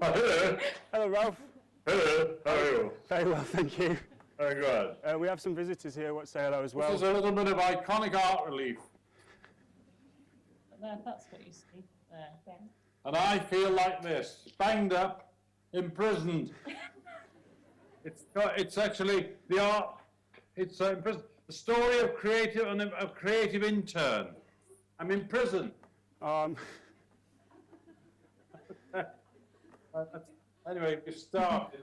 Hello. Hello, Ralph. Hello. How are you? Very well, thank you. Very good. We have some visitors here who want to say hello as well. This is a little bit of iconic art relief. There, that's what you see there. And I feel like this, banged up, imprisoned. It's actually the art, it's the story of creative intern. I'm in prison. Anyway, we started.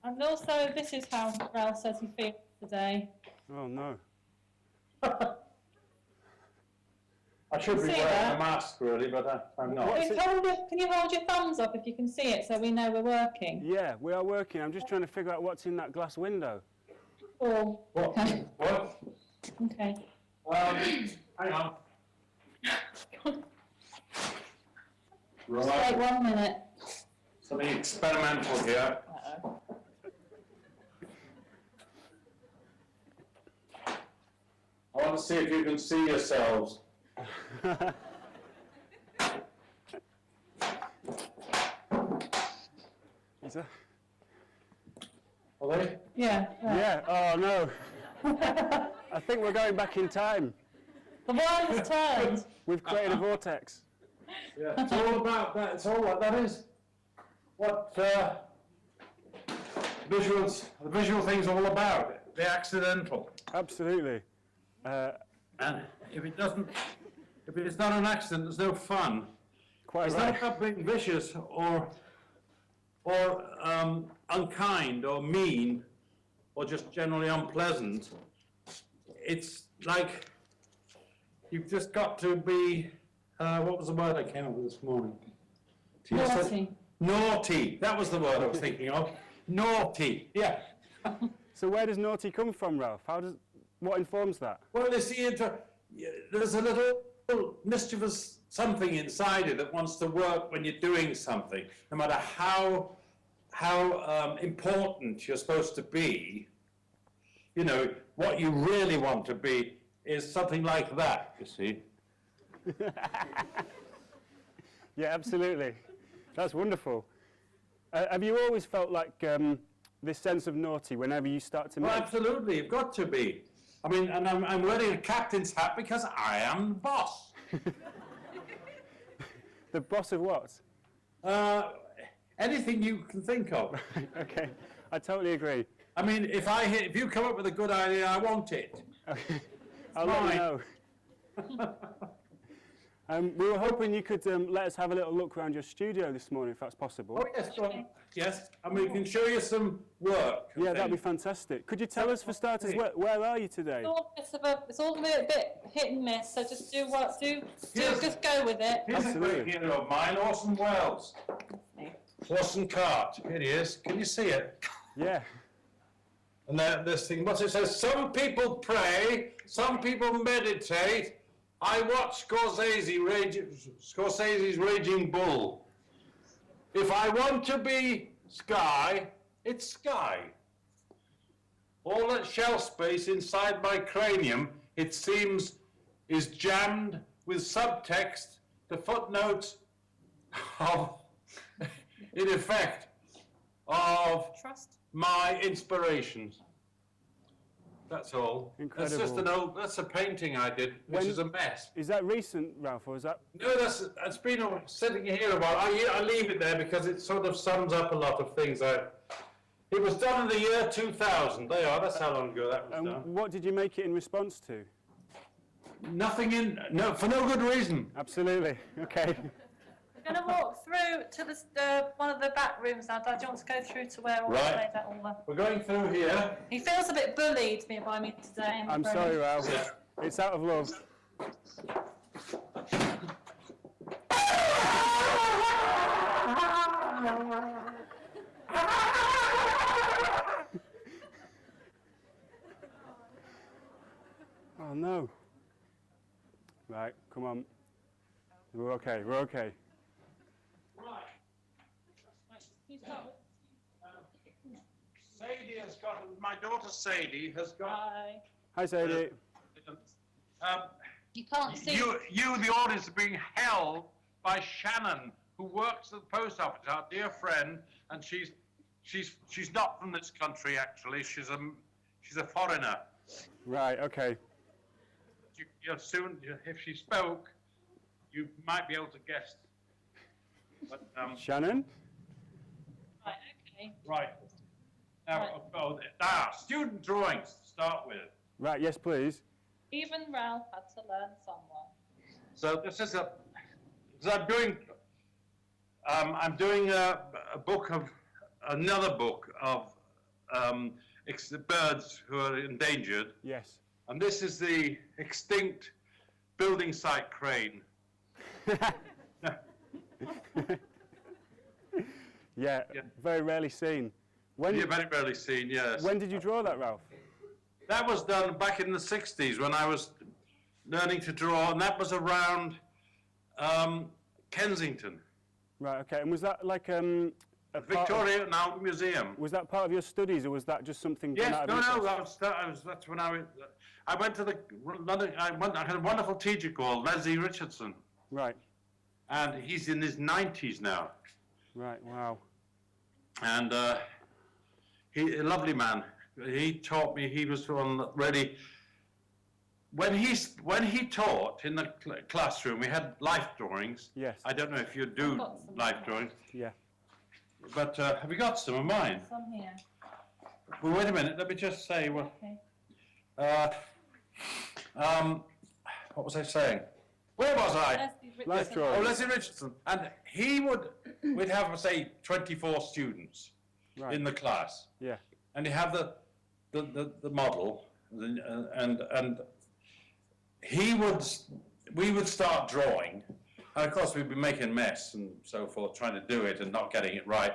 And also, this is how Ralph says he feels today. Oh, no. I should be wearing a mask, really, but I'm not. Can you hold your thumbs up if you can see it so we know we're working? Yeah, we are working. I'm just trying to figure out what's in that glass window. Oh, What? okay. What? Okay. Hang on. Just wait 1 minute. Something experimental here. Uh-oh. I want to see if you can see yourselves. Is that? Are they? Yeah. Right. Yeah, oh no. I think we're going back in time. The world's turned. We've created a vortex. Yeah, it's all about that. It's all that is what the visual thing's all about. The accidental. Absolutely. And if it's not an accident, there's no fun. Quite It's right. not about being vicious or unkind or mean or just generally unpleasant. It's like you've just got to be, what was the word I came up with this morning? Naughty. Naughty. That was the word I was thinking of. Naughty. Yeah. So where does naughty come from, Ralph? What informs that? Well, you see, there's a little mischievous something inside it that wants to work when you're doing something, no matter how important you're supposed to be. You know, what you really want to be is something like that, you see. Yeah, absolutely. That's wonderful. Have you always felt like this sense of naughty whenever you start to make... Well, absolutely, you've got to be. I mean, and I'm wearing a captain's hat because I am the boss. The boss of what? Anything you can think of. Okay, I totally agree. I mean, if you come up with a good idea, I want it. Okay. I'll let you know. We were hoping you could let us have a little look around your studio this morning, if that's possible. Oh, yes, go on. Yes, and we can show you some work. Yeah, that'd be fantastic. Could you tell us, for starters, where are you today? It's all a bit hit and miss, so just just go with it. Here's Absolutely. a great hero of mine, Orson Welles. Orson Cart. Here he is. Can you see it? Yeah. And this thing, what's it says? Some people pray, some people meditate. I watch Scorsese's Raging Bull. If I want to be sky, it's sky. All that shell space inside my cranium, it seems, is jammed with subtext, the footnotes of, in effect, of Trust. my inspirations. That's all. Incredible. That's just that's a painting I did, which is a mess. Is that recent, Ralph, or is that... No, that's been sitting here a while. I leave it there because it sort of sums up a lot of things. It was done in the year 2000. There you are. That's how long ago that was done. What did you make it in response to? Nothing for no good reason. Absolutely. Okay. We're going to walk through to one of the back rooms now. Dad, do you want to go through to where all Right. laid out all the... We're going through here. He feels a bit bullied by me today. I'm sorry, Ralph. Yeah. It's out of love. Oh, no. Right, come on. We're okay, we're okay. Right. Sadie has got, my daughter Sadie has got. Hi. Hi, Sadie. You can't see. You, the audience, are being held by Shannon who works at the post office, our dear friend, and she's not from this country actually. She's a foreigner. Right, okay. You're soon, if she spoke, you might be able to guess. But, Shannon? Right, okay. right. Now, student drawings to start with. Right, yes, please. Even Ralph had to learn somewhere. So this is so I'm doing another book of birds who are endangered. Yes. And this is the extinct building site crane. Yeah, very rarely seen. You're very rarely seen, yes. When did you draw that, Ralph? That was done back in the 60s when I was learning to draw, and that was around Kensington. Right, okay. And was that like a Victoria and Albert Museum. Was that part of your studies, or was that just something done Yes, out of interest? that's when I went to London. I had a wonderful teacher called Leslie Richardson, Right, and he's in his 90s now. right, wow. And he, a lovely man. He taught me. He was really. When he taught in the classroom, we had life drawings. Yes. I don't know if you do life drawings, Yeah. but have you got some of mine? Some here. Well, wait a minute. Let me just say what. Okay. What was I saying? Where was I? Life Oh, drawing. Leslie Richardson. And we'd have, say, 24 students Right. in the class. Yeah. And you have the model, and we would start drawing. And of course, we'd be making a mess and so forth, trying to do it and not getting it right.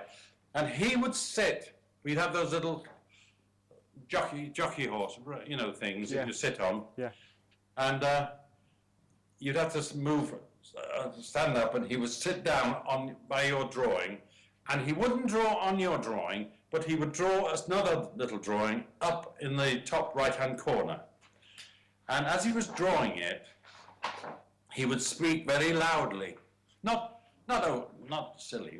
And he would sit, we'd have those little jockey horse, you know, things Yeah. that you sit on. Yeah. And you'd have to move, stand up, and he would sit down by your drawing, and he wouldn't draw on your drawing, but he would draw another little drawing up in the top right-hand corner. And as he was drawing it, he would speak very loudly, not silly,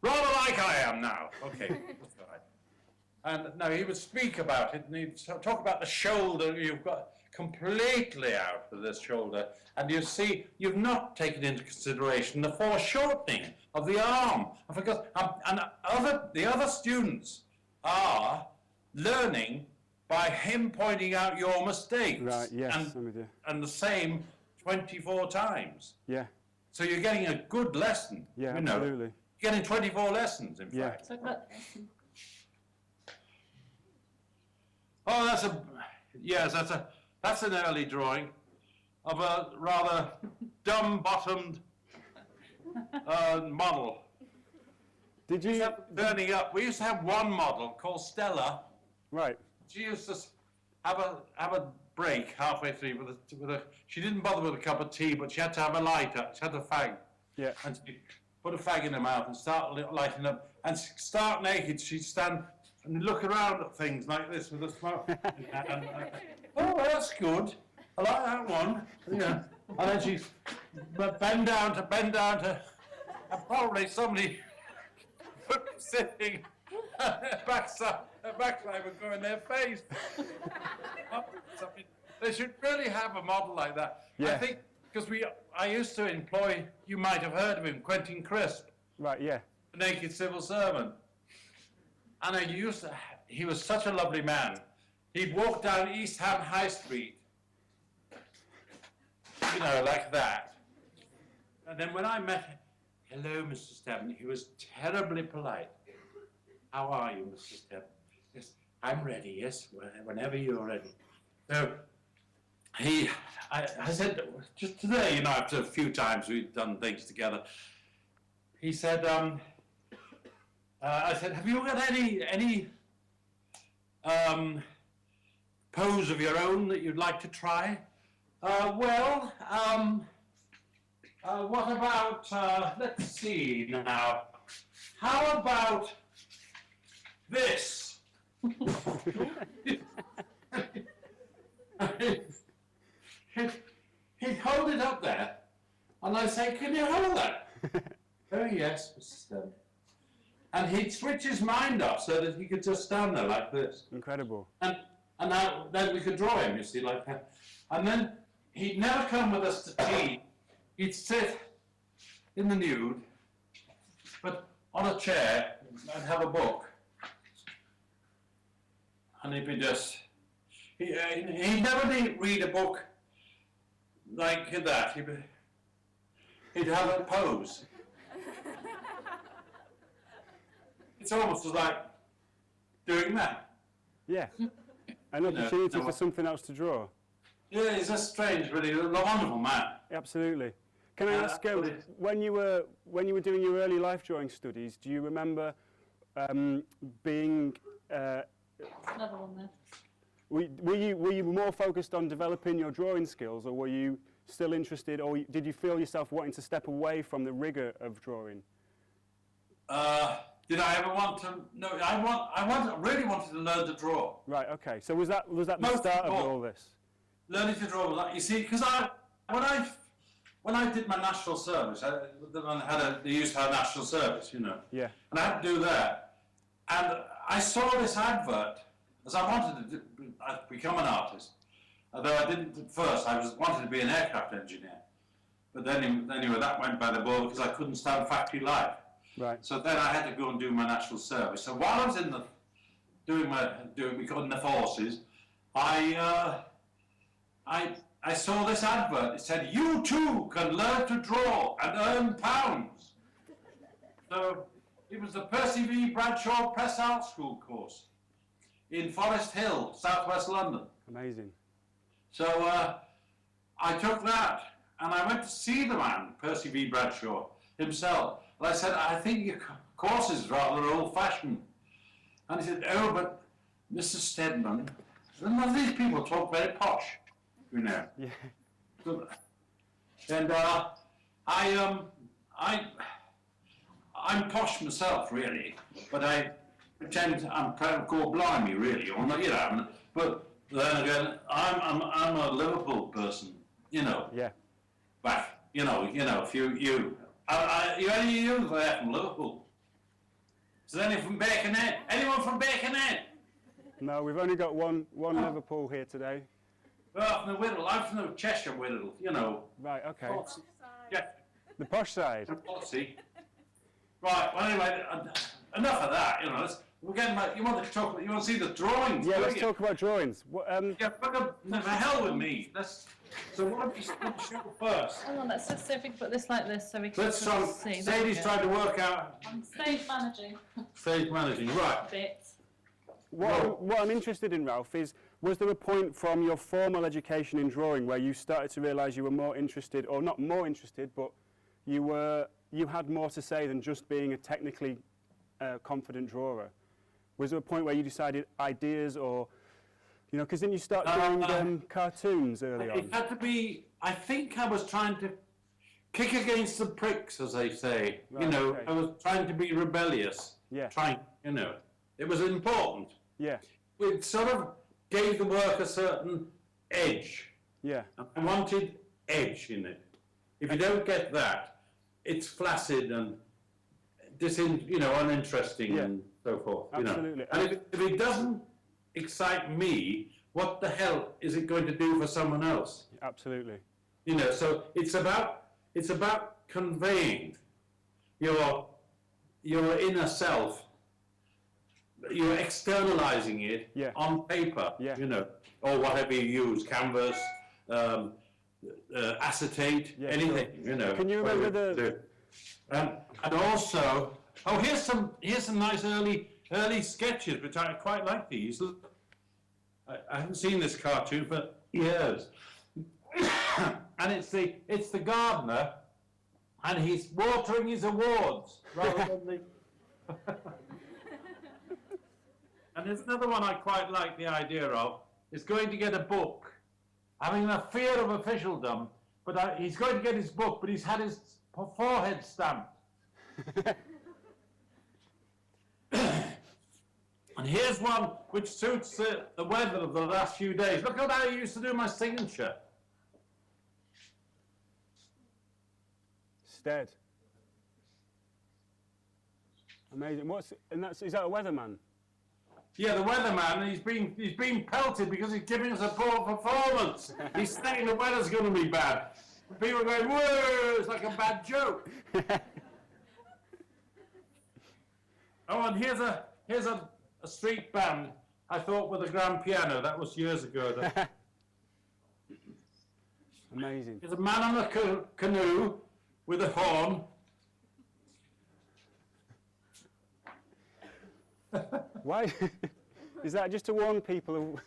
rather like I am now. Okay, that's right. And no, he would speak about it, and he'd talk about the shoulder. You've got completely out of this shoulder, and you see, you've not taken into consideration the foreshortening of the arm. The other students are learning by him pointing out your mistakes. Right, yes, I'm with you. And the same 24 times. Yeah. So you're getting a good lesson. Yeah, you know. absolutely. You're getting 24 lessons, in Yeah. fact. So look, Oh, that's an early drawing of a rather dumb-bottomed model. Did you? Turning up, we used to have one model called Stella. Right. She used to have a break halfway through with a. She didn't bother with a cup of tea, but she had to have a lighter. She had a fag. Yeah. And she'd put a fag in her mouth and start lighting up. And start naked. She'd stand and look around at things like this with a smoke. Oh, well, that's good. I like that one. Yeah. And then she'd bend down to, and probably somebody sitting backside would go in their face. They should really have a model like that. Yeah. I think, because I used to employ, you might have heard of him, Quentin Crisp, Right. Yeah. a naked civil servant. And he was such a lovely man. He'd walk down East Ham High Street, you know, like that. And then when I met him, hello, Mr. Steadman, he was terribly polite. How are you, Mr. Steadman? Yes, I'm ready, yes, whenever you're ready. So I said, just today, you know, after a few times we'd done things together, he said, I said, have you got any pose of your own that you'd like to try? What about, let's see now, how about this? He'd hold it up there, and I say, can you hold that? Oh, yes, Mr. Steadman. And he'd switch his mind off so that he could just stand there like this. Incredible. And then we could draw him, you see, like that. And then he'd never come with us to tea. He'd sit in the nude, but on a chair and have a book. And he'd be just, he'd never read a book like that. He'd have a pose. It's almost like doing that. Yeah. An opportunity for something else to draw. Yeah, he's just strange, but he's a wonderful man. Absolutely. Can I ask, when you were doing your early life drawing studies, do you remember being? Another one there. Were you more focused on developing your drawing skills, or were you still interested, or did you feel yourself wanting to step away from the rigor of drawing? Did I ever want to? No, really wanted to learn to draw. Right. Okay. So was that the start of all this? Learning to draw was like, you see, because when I did my national service, they used to have national service, you know. Yeah. And I had to do that, and I saw this advert as I wanted to become an artist. Although I didn't at first, I wanted to be an aircraft engineer, but then anyway that went by the board because I couldn't stand factory life. Right. So then I had to go and do my national service. So while I was in the forces, I saw this advert. It said, "You too can learn to draw and earn pounds." So it was the Percy V. Bradshaw Press Art School course in Forest Hill, southwest London. Amazing. So I took that and I went to see the man, Percy V. Bradshaw himself. And I said, "I think your course is rather old-fashioned." And he said, "Oh, but Mr. Steadman, none of these people talk very posh, you know." Yeah. So, and I'm posh myself, really, but I pretend I'm proud of called blimey, really, or not, you know. But then again, I'm a Liverpool person, you know. Yeah. But you know, if you there from Liverpool? Is there any from Birkenhead? Anyone from Birkenhead? No, we've only got one Liverpool here today. Well, from the Whittle. I'm from the Cheshire Whittle, you know. Right. Okay. Yeah. The posh side. Policy. Right. Well, anyway, enough of that. You know, we're getting back. You want to see the drawings? Yeah. Let's talk about drawings. Yeah. The hell with me. So what do you show first? Hang on, let's just see if we can put this like this so we can Let's try. see. Sadie's trying to work out. I'm stage managing Stage managing. Right. bits. What I'm interested in, Ralph, is was there a point from your formal education in drawing where you started to realise you were more interested, or not more interested, but you had more to say than just being a technically confident drawer? Was there a point where you decided ideas, or you know, because then you start doing cartoons early on? It had to be. I think I was trying to kick against the pricks, as they say. Right, you know, okay. I was trying to be rebellious. Yeah. Trying, you know, it was important. Yeah. It sort of gave the work a certain edge. Yeah. I wanted edge in it. If you don't get that, it's flaccid and uninteresting Yeah. and so forth. Absolutely. You know. And if it doesn't excite me, what the hell is it going to do for someone else? Absolutely. You know, so it's about conveying your inner self. You're externalizing it on paper, you know, or whatever you use, canvas, acetate, anything, sure. you know. Can you remember and also, here's some nice early sketches, which I quite like these. Look, I haven't seen this cartoon for years, and it's the gardener, and he's watering his awards rather than the. And there's another one I quite like the idea of. Is going to get a book, having a fear of officialdom, but he's going to get his book, but he's had his forehead stamped. And here's one which suits the weather of the last few days. Look how I used to do my signature. Stead. Amazing. Is that a weatherman? Yeah, the weatherman, he's been pelted because he's giving us a poor performance. He's saying the weather's going to be bad. People are going, whoa, it's like a bad joke. Oh, and here's a street band, I thought, with a grand piano. That was years ago. Amazing. There's a man on a canoe with a horn. Why? Is that just to warn people?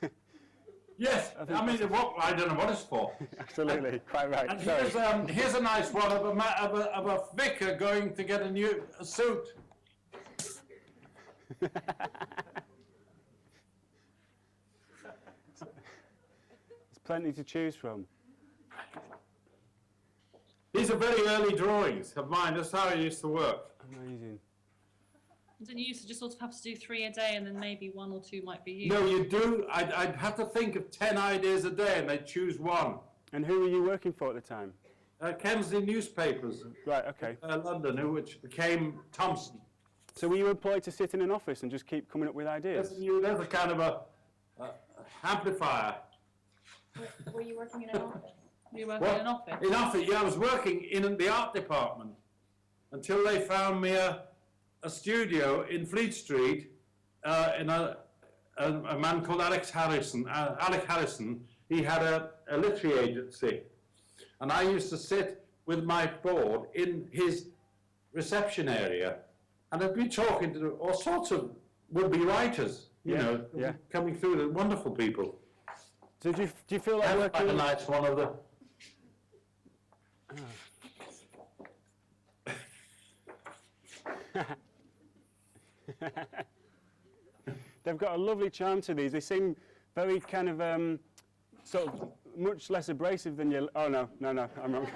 Yes, I mean, I don't know what it's for. Absolutely, quite right. And here's a nice one of a vicar going to get a suit. There's plenty to choose from. These are very early drawings of mine. That's how I used to work. Amazing. Didn't you used to just sort of have to do 3 a day and then maybe 1 or 2 might be you? No, you do. I'd have to think of 10 ideas a day and they'd choose one. And who were you working for at the time? Kensington newspapers. Right, okay. London, which became Thompson. So were you employed to sit in an office and just keep coming up with ideas? There's a kind of a amplifier. Were you working in an office? Were you working in an office? In office, yeah, I was working in the art department until they found me a studio in Fleet Street in a man called Alex Harrison. Alec Harrison, he had a literary agency. And I used to sit with my board in his reception area. And I'd be talking to all sorts of would-be writers, you know, coming through, the wonderful people. So do you feel like working... a nice one of the... They've got a lovely charm to these. They seem very kind of sort of much less abrasive than your... Oh, no, I'm wrong.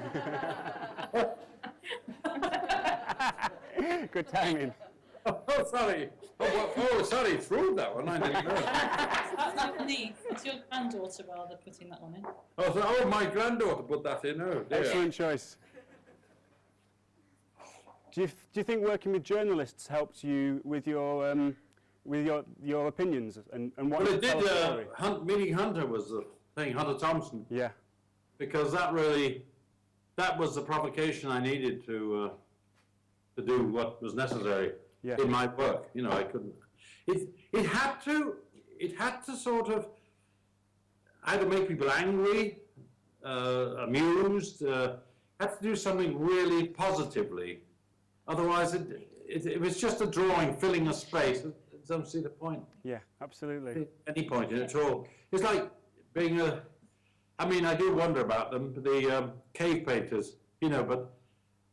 Good timing. Oh, sorry. Sorry, it's rude, that one. I didn't know. That's not beneath. It's your granddaughter rather putting that one in. Oh, my granddaughter put that in. Oh, dear. Excellent choice. Do you think working with journalists helped you with your opinions and what? Well, it did. Meeting Hunter was the thing. Hunter Thompson. Yeah. Because that was the provocation I needed to do what was necessary in my work. You know, I couldn't. It had to sort of either make people angry, amused. Had to do something really positively. Otherwise, it was just a drawing filling a space. I don't see the point. Yeah, absolutely. Any point in it at all. It's like being I mean, I do wonder about them, the cave painters, you know, but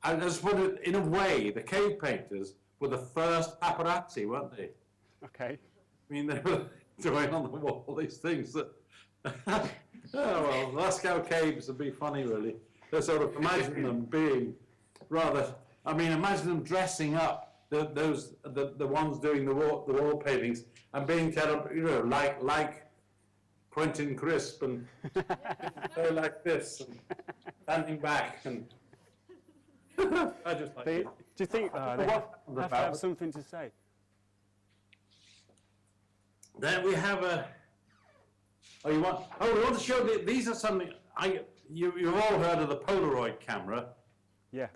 I just wonder, in a way, the cave painters were the first paparazzi, weren't they? Okay. I mean, they were drawing on the wall these things that... oh, well, Lascaux caves would be funny, really. They sort of imagine them being rather... I mean, imagine them dressing up the ones doing the wall paintings and being terrible, you know, like Quentin Crisp and like this and standing back and I just like it. Do you think they have to have something to say? Then we have we want to show these are something you've all heard of the Polaroid camera. Yeah.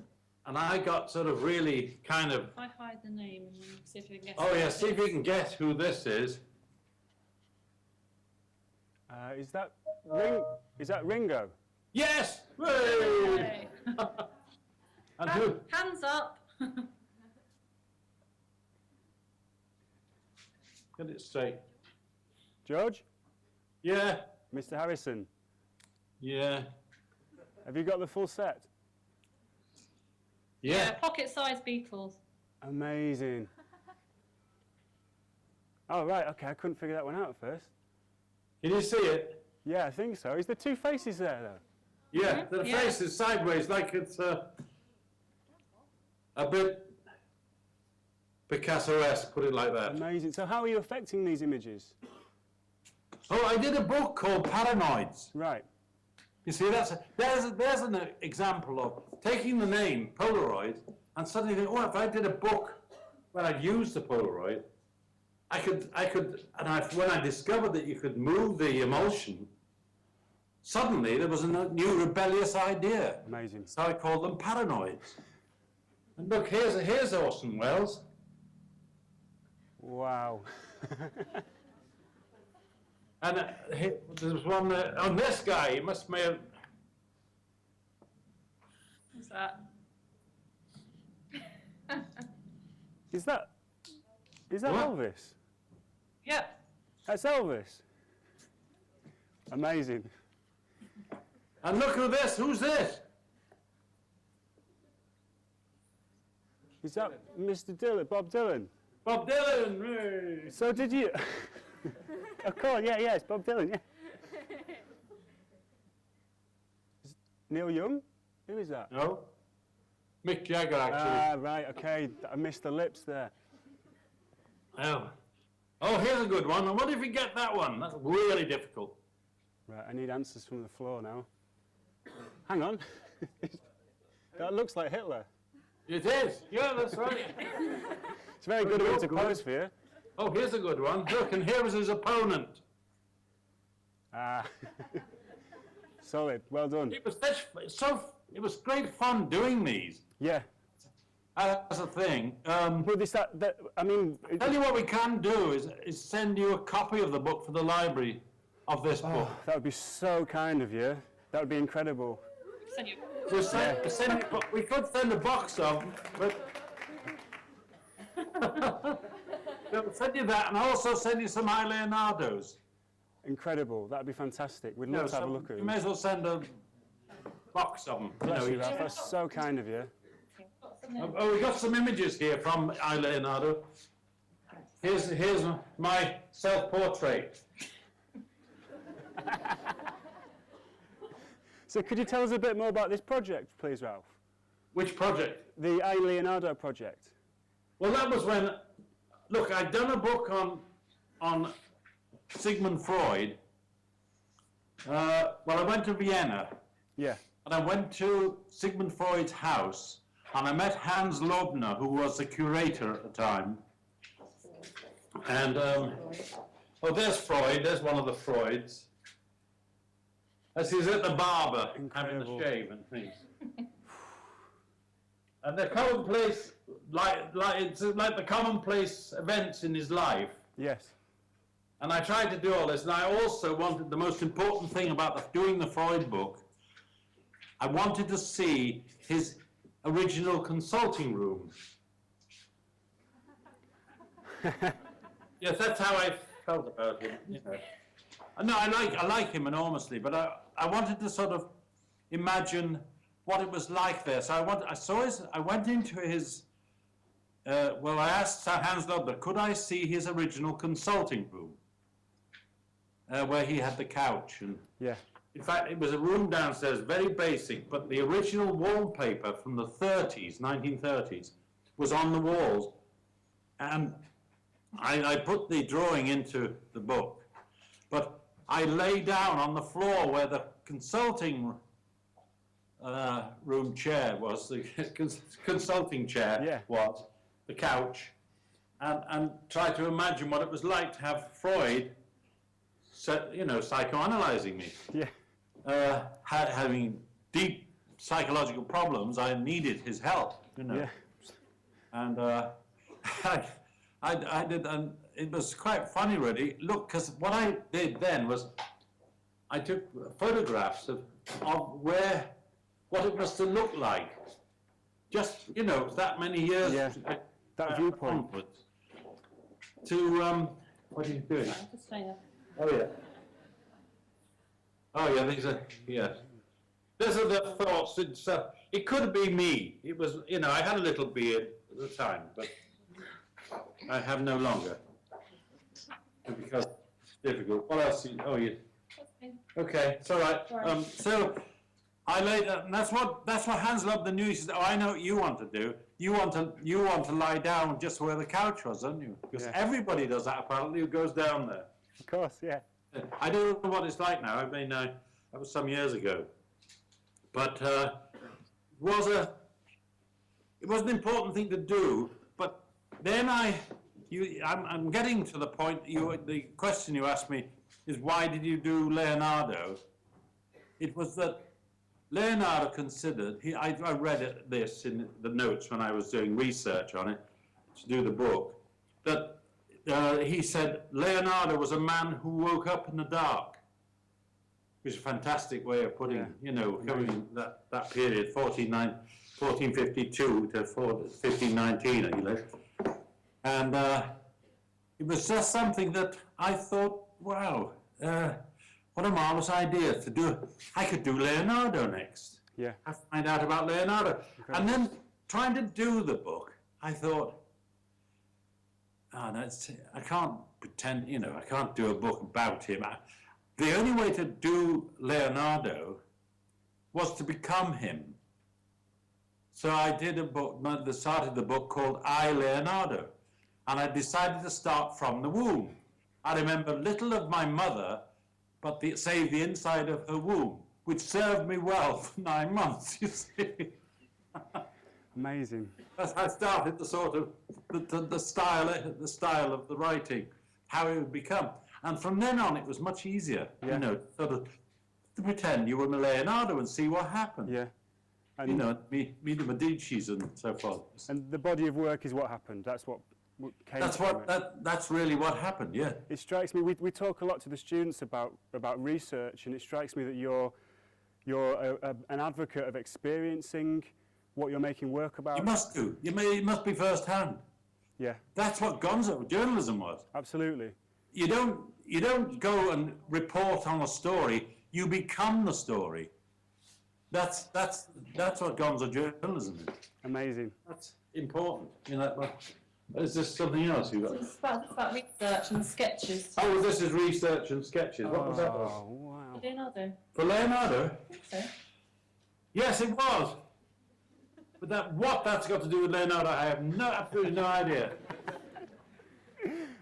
And I got sort of really kind of... I hide the name and then see if you can guess. Oh yeah, see if you can guess who this is. Is that Ringo? Yes! Hooray! Hey. And who? Hands up. Get it straight. George? Yeah. Mr. Harrison? Yeah. Have you got the full set? Yeah. Pocket-sized Beatles. Amazing. Oh, right, okay, I couldn't figure that one out at first. Can you see it? Yeah, I think so. Is there two faces there, though? Yeah, the face is sideways, like it's a bit Picasso-esque, put it like that. Amazing. So how are you affecting these images? Oh, I did a book called Paranoids. Right. You see, there's an example of taking the name Polaroid and suddenly think, oh, if I did a book when I'd used the Polaroid, when I discovered that you could move the emulsion, suddenly there was a new rebellious idea. Amazing. So I called them paranoids. And look, here's Orson Welles. Wow. And there was one on this guy. He must have. What's that? Is that What? Elvis? Yeah. That's Elvis. Amazing. And look at this. Who's this? Is that Mr. Dylan, Bob Dylan? Bob Dylan. Hey. So did you? Of course, yeah, it's Bob Dylan, yeah. Is Neil Young? Who is that? No. Mick Jagger, actually. Ah, right, okay. I missed the lips there. Oh, here's a good one. I wonder if you get that one. That's really difficult. Right, I need answers from the floor now. Hang on. That looks like Hitler. It is. Yeah, that's right. It's very good of him to pose for you. Oh, here's a good one. Look, and here is his opponent. Ah. Solid, well done. It was great fun doing these. Yeah. As a thing. But I mean... Tell you what we can do is send you a copy of the book for the library of this book. Oh, that would be so kind of you. That would be incredible. Send you. We could send a box of them, but we'll send you that, and also send you some high Leonardos. Incredible. That would be fantastic. We'd love to have a look at You may them. as well send a box of them. Bless you, Ralph. That's so kind of you. Oh, we got some images here from I, Leonardo. Here's my self-portrait. So could you tell us a bit more about this project, please, Ralph? Which project? The I, Leonardo project. Well, that was when, look, I'd done a book on Sigmund Freud. Well, I went to Vienna, Yeah. and I went to Sigmund Freud's house, and I met Hans Lobner, who was the curator at the time. And, oh, there's Freud, there's one of the Freuds. As he's at the barber, having Incredible. a shave and things. And the commonplace, it's like the commonplace events in his life. Yes. And I tried to do all this, and I also wanted, the most important thing about doing the Freud book, I wanted to see his original consulting room. Yes, that's how I felt about him. You know. No, I like him enormously, but I wanted to sort of imagine what it was like there. So I went into his. Well, I asked Sir Hans Lobner, could I see his original consulting room, where he had the couch and. Yeah. In fact, it was a room downstairs, very basic, but the original wallpaper from the 30s, 1930s, was on the walls. And I put the drawing into the book, but I lay down on the floor where the consulting room chair was, the consulting chair was, the couch, and tried to imagine what it was like to have Freud, psychoanalyzing me. Yeah. Having deep psychological problems, I needed his help, Yeah. And I did, and it was quite funny, really. Look, because what I did then was I took photographs of what it must have looked like, just that many years. Yeah. That viewpoint. Onwards. To what are you doing? I'm just saying. Oh yeah. Oh yeah, these are These are the thoughts. It could be me. It was, I had a little beard at the time, but I have no longer because it's difficult. What else? Okay, it's all right. So I laid, and that's what Hans Lobner knew. He said, "Oh, I know what you want to do. You want to lie down just where the couch was, don't you? Because everybody does that apparently. Who goes down there? Of course, yeah. I don't know what it's like now. I mean, that was some years ago, but it was an important thing to do. But I'm getting to the point. The question you asked me is, why did you do Leonardo? It was that Leonardo considered. I read this in the notes when I was doing research on it to do the book. That he said Leonardo was a man who woke up in the dark. Which is a fantastic way of putting, covering that period, 1452 to 1519, he lived. And it was just something that I thought, wow, what a marvelous idea to do. I could do Leonardo next. Yeah. I find out about Leonardo. Okay. And then trying to do the book, I thought, I can't pretend, I can't do a book about him. The only way to do Leonardo was to become him. So I did started the book called I, Leonardo. And I decided to start from the womb. I remember little of my mother, but save the inside of her womb, which served me well for 9 months, you see. Amazing. I started the sort of, the style of the writing, how it would become. And from then on, it was much easier, sort of to pretend you were Leonardo and see what happened. Yeah. And, meet the Medicis and so forth. And the body of work is what happened. That's what came from it. That's really what happened, yeah. It strikes me, we talk a lot to the students about research, and it strikes me that you're an advocate of experiencing what you're making work about. You must do. It must be first-hand. Yeah. That's what Gonzo journalism was. Absolutely. You don't go and report on a story. You become the story. That's what Gonzo journalism is. Amazing. That's important. Is this something else you got? It's about research and sketches. Oh, this is research and sketches. What was that? Oh, wow. Leonardo. For Leonardo? I think so. Yes, it was. But what that's got to do with Leonardo, I have absolutely no idea.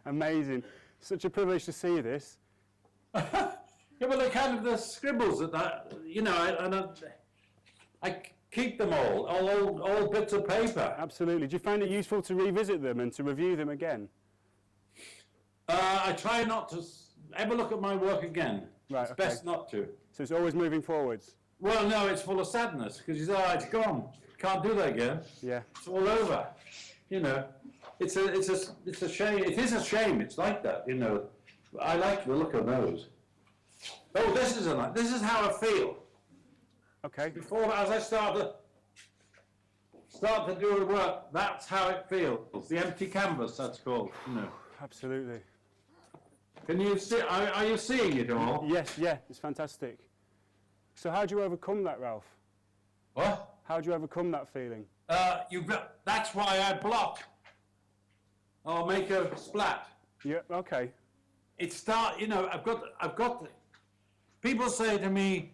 Amazing. Such a privilege to see this. Yeah, well, they're kind of the scribbles I keep them all bits of paper. Absolutely. Do you find it useful to revisit them and to review them again? I try not to ever look at my work again. Right, It's okay. best not to. So it's always moving forwards? Well, no, it's full of sadness because you say, oh, it's gone. Can't do that again. Yeah. It's all over. It's a shame. It is a shame. It's like that. I like the look of those. Oh, this is how I feel. Okay. Before, as I start to do the work, that's how it feels. The empty canvas, that's called. Absolutely. Can you see? Are you seeing it all? Yes, yeah, it's fantastic. So how do you overcome that, Ralph? What? How do you overcome that feeling? That's why I block. I'll make a splat. Yeah, okay. I've got. People say to me,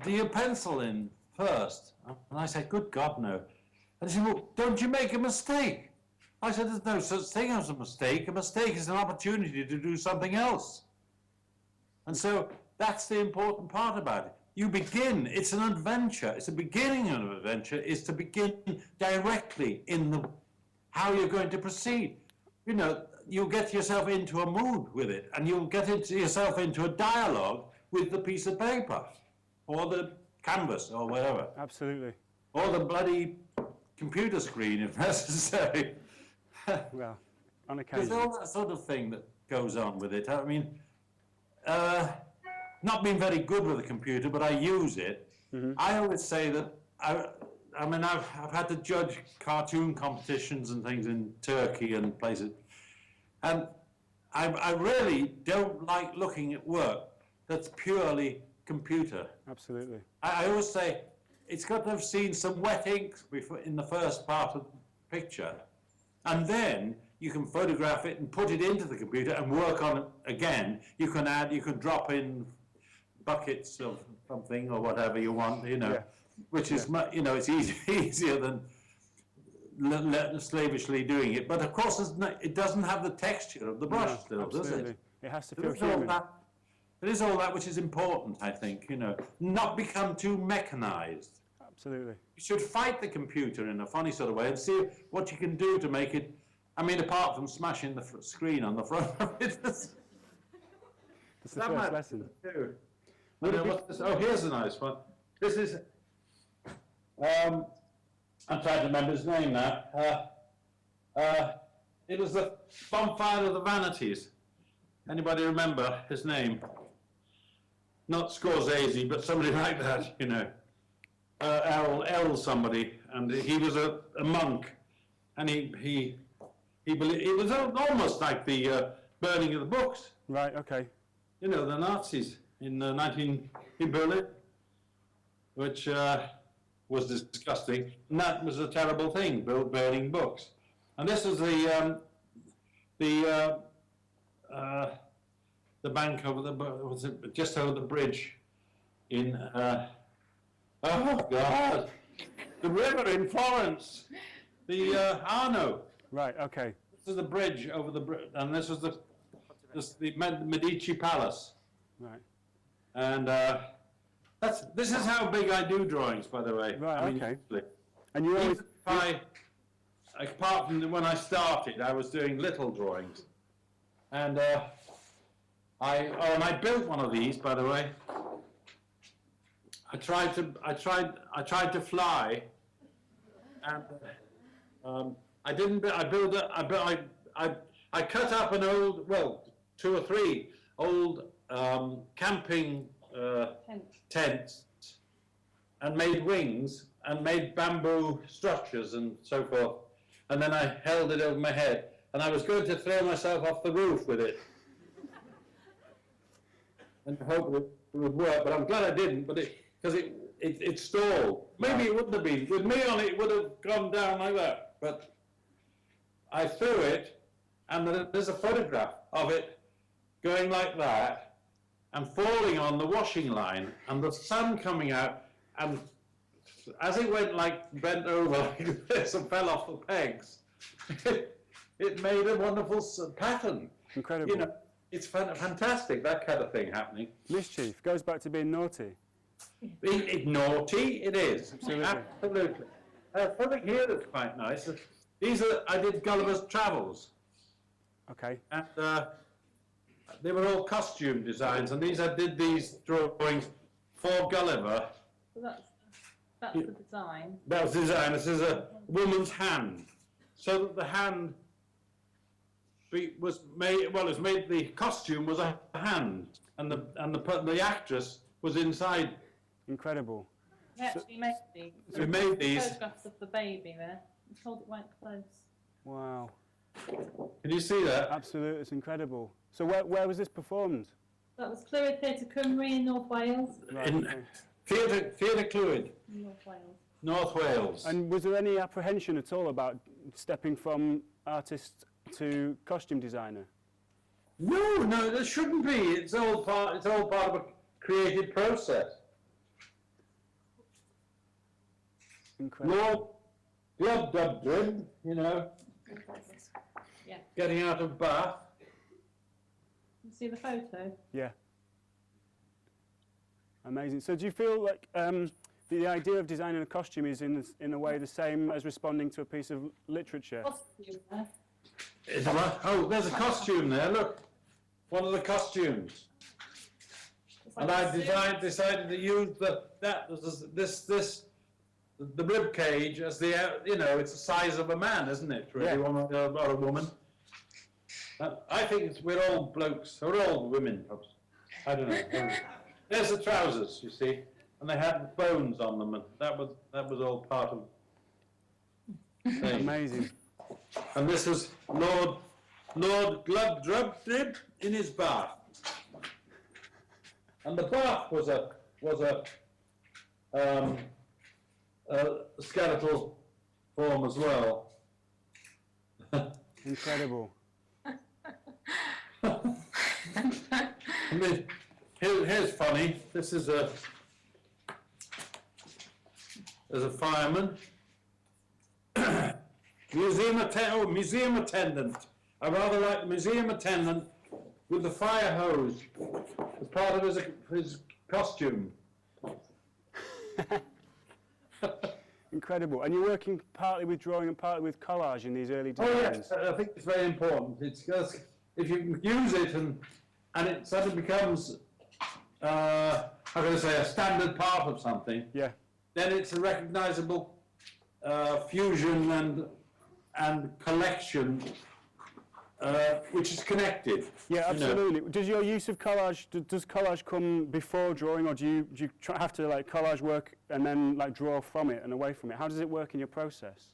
do you pencil in first? And I say, good God, no. And they say, well, don't you make a mistake? I said, there's no such thing as a mistake. A mistake is an opportunity to do something else. And so that's the important part about it. You begin, it's an adventure. It's the beginning of an adventure is to begin directly in how you're going to proceed. You'll get yourself into a mood with it, and you'll get yourself into a dialogue with the piece of paper, or the canvas, or whatever. Absolutely. Or the bloody computer screen, if necessary. Well, on occasion. There's all that sort of thing that goes on with it. I mean, not being very good with a computer, but I use it. Mm-hmm. I always say that, I've had to judge cartoon competitions and things in Turkey and places, and I really don't like looking at work that's purely computer. Absolutely. I always say it's got to have seen some wet ink in the first part of the picture, and then you can photograph it and put it into the computer and work on it again. You can drop in buckets of something or whatever you want, Yeah. which is, it's easier than slavishly doing it. But of course, it doesn't have the texture of the brush still, does it? It has to There feel is all human. there is all that which is important, I think, not become too mechanized. Absolutely. You should fight the computer in a funny sort of way and see what you can do to make it. I mean, apart from smashing the screen on the front of it. That's the That first might lesson. do. Would it be- What's this? Oh, here's a nice one. This is. I'm trying to remember his name now. It was the bonfire of the vanities. Anybody remember his name? Not Scorsese, but somebody like that, you know. L somebody, and he was a monk, and he believed, it was almost like the burning of the books. Right, okay. You know, the Nazis in in Berlin, which was disgusting, and that was a terrible thing, burning books. And this was the bank over was it just over the bridge in oh God, the river in Florence, the Arno. Right, okay. This is the bridge over the bridge, and this was the Medici Palace. Right. And this is how big I do drawings, by the way. Right, I mean, okay. usually. And you always... Apart from when I started, I was doing little drawings. And I built one of these, by the way. I tried to fly, and I didn't. I cut up an old, well, 2 or 3 old camping tents, and made wings, and made bamboo structures and so forth. And then I held it over my head, and I was going to throw myself off the roof with it, and hope it would work. But I'm glad I didn't, because it stalled. Maybe it wouldn't have been. With me on it, it would have gone down like that. But I threw it, and there's a photograph of it going like that and falling on the washing line, and the sun coming out, and as it went like bent over like this and fell off the pegs, it made a wonderful pattern. Incredible. You know, it's fantastic, that kind of thing happening. Mischief goes back to being naughty. Naughty, it is. Absolutely. Absolutely. Something here that's quite nice. I did Gulliver's Travels, Okay. and they were all costume designs, and I did these drawings for Gulliver. So that's the design. That was design. This is a woman's hand, so that the hand was made. Well, it was made. The costume was a hand, and the actress was inside. Incredible. We actually made these. We made these. Photographs of the baby there. We told it went close. Wow. Can you see that? Absolutely, it's incredible. So where was this performed? That was Clwyd Theatr Cymru in North Wales. Right, In okay. Theatr Clwyd, In North Wales. North Wales. And was there any apprehension at all about stepping from artist to costume designer? No, there shouldn't be. It's all part of a creative process. Incredible. Lord Glub, you know, Yeah. getting out of Bath. You see the photo? Yeah. Amazing. So do you feel like the idea of designing a costume is in a way the same as responding to a piece of literature? Costume there. Is there one? Oh, there's a costume there. Look, one of the costumes. It's like And I a suit. decided to use the rib cage as it's the size of a man, isn't it? Really, Yeah. or a woman. I think we're all blokes. We're all women. I don't know. There's the trousers, you see, and they had bones on them, and that was all part of. Thing. Amazing. And this is Lord Glubdrubdrib in his bath. And the bath was a skeletal form as well. Incredible. I mean, here's funny. This is there's a fireman. Museum attendant. I rather like the museum attendant with the fire hose as part of his costume. Incredible. And you're working partly with drawing and partly with collage in these early Oh designs. yes, I think it's very important. It's because if you use it and it suddenly becomes, how can I say, a standard part of something, Yeah, then it's a recognisable fusion and collection, which is connected. yeah, you know. absolutely. Does your use of collage, does collage come before drawing, or do you have to like collage work and then like draw from it and away from it? How does it work in your process?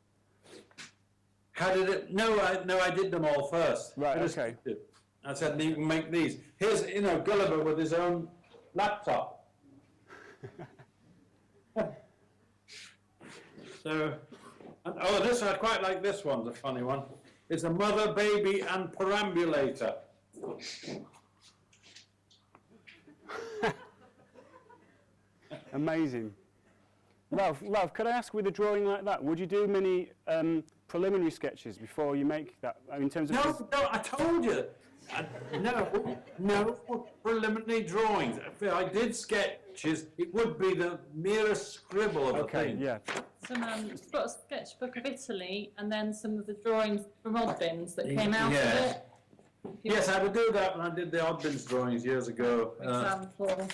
How did it? No, I did them all first. Right, I just okay. did. I said, you can make these. Here's, Gulliver with his own laptop. So, this, I quite like this one, the funny one. It's a mother, baby, and perambulator. Amazing. Ralph, could I ask, with a drawing like that, would you do many preliminary sketches before you make that? I mean, in terms of No, I told you. No preliminary drawings. If I did sketches, it would be the merest scribble of a okay, thing. yeah, It's got a sketchbook of Italy and then some of the drawings from Oddbins that came out Yeah. of it. If you Yes, I would do that when I did the Oddbins drawings years ago. For example.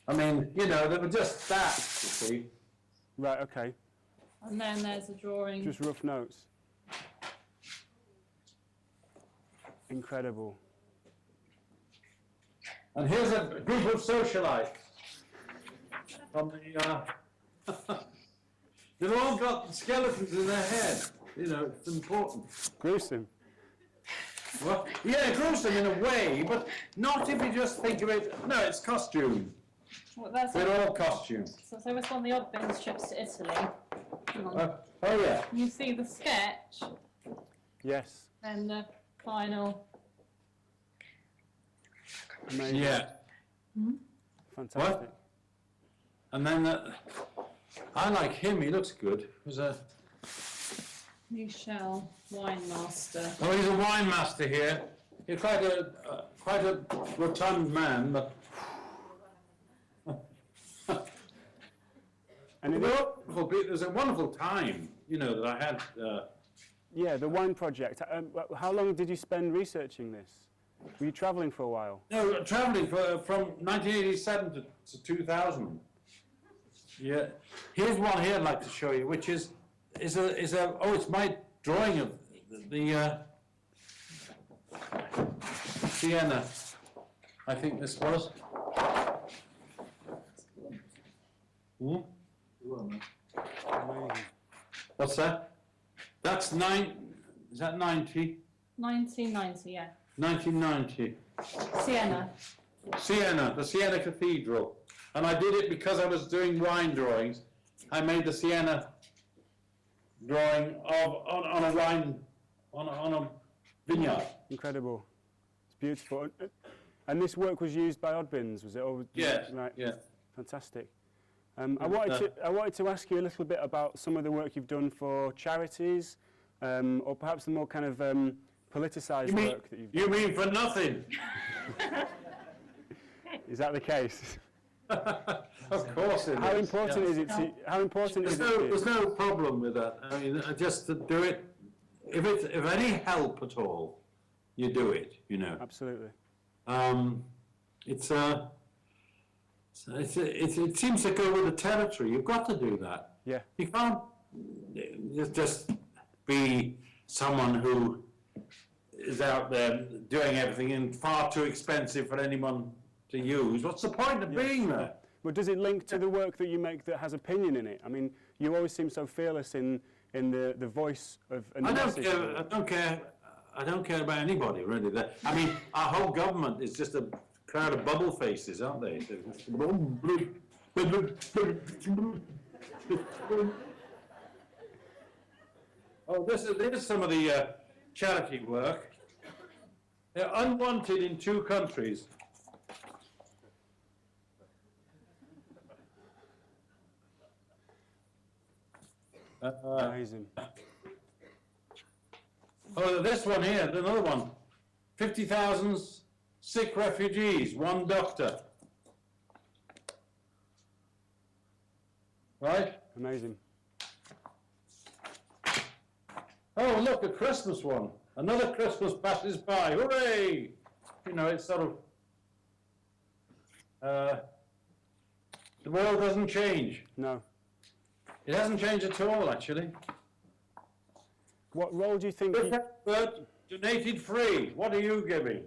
I mean, they were just that, you see. right, okay. And then there's a drawing. Just rough notes. Incredible. And here's a group of socialites from the, they've all got skeletons in their head. It's important. Gruesome. Well, yeah, gruesome in a way, but not if you just think of it. No, it's costume. Well, there's We're all costume. so there was one of the Oddbins trips to Italy. Hang on. Oh yeah. You see the sketch Yes. and the final. Amazing. Yeah. Fantastic. And then I like him. He looks good. He's a Michel Wine Master. he's a wine master here. He's quite a rotund man, but. And it, There's a wonderful time, that I had. yeah, the wine project. How long did you spend researching this? Were you travelling for a while? No, travelling from 1987 to 2000. Yeah. Here's one here I'd like to show you, which is it's my drawing of the Sienna. I think this was. Hmm? Amazing. What's that? That's is that 90? 1990, yeah. 1990. Sienna. Siena, the Siena Cathedral. And I did it because I was doing wine drawings. I made the Siena drawing on a wine, on a vineyard. Incredible. It's beautiful. And this work was used by Oddbins, was it? Or Yes, Right. yeah. Fantastic. I wanted to ask you a little bit about some of the work you've done for charities, or perhaps the more kind of politicised work that you've done. You mean for nothing? Is that the case? Of course it is. How important yeah. is it to? How important is it? to you? There's no problem with that. I mean, just to do it. If any help at all, you do it. Absolutely. It seems to go with the territory. You've got to do that. Yeah. You can't just be someone who is out there doing everything and far too expensive for anyone to use. What's the point of being there? But does it link to the work that you make that has opinion in it? I mean, you always seem so fearless in the voice of. And the I don't message care. of it. I don't care about anybody really. I mean, our whole government is just a crowd of bubble faces, aren't they? Oh, this is some of the charity work. They're unwanted in 2 countries. Amazing. Oh, this one here, another one. 50,000 sick refugees, 1 doctor. Right? Amazing. Oh, look, a Christmas one. Another Christmas passes by. Hooray! You know, it's sort of... the world doesn't change. No. It hasn't changed at all, actually. What role do you think? But donated free. What are you giving?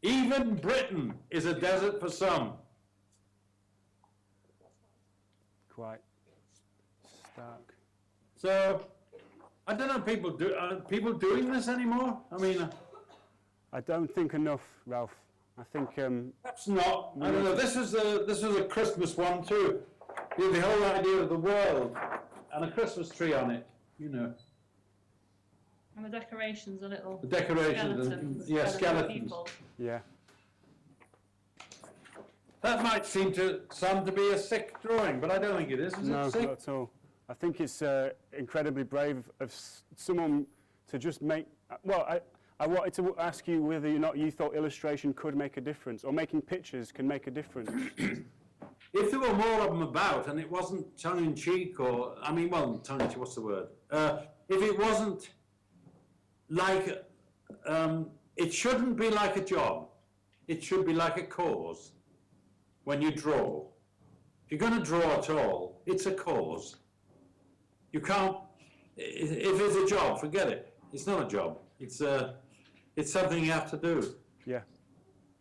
Even Britain is a desert for some. Quite stark. So, I don't know, are people doing this anymore? I mean, I don't think enough, Ralph. I think perhaps not. I don't know. This is a Christmas one too. The whole idea of the world and a Christmas tree on it. You know, And the decorations are little the decorations. skeletons. Yeah, skeleton skeletons. people. yeah. That might seem to some to be a sick drawing, but I don't think it is. Is No, it sick? not at all. I think it's incredibly brave of someone to just make. Well, I wanted to ask you whether or not you thought illustration could make a difference, or making pictures can make a difference. If there were more of them about, and it wasn't tongue-in-cheek, or, I mean, well, tongue-in-cheek, what's the word? If it wasn't like, it shouldn't be like a job. It should be like a cause when you draw. If you're going to draw at all, it's a cause. You can't, if it's a job, forget it. It's not a job. It's something you have to do. Yeah.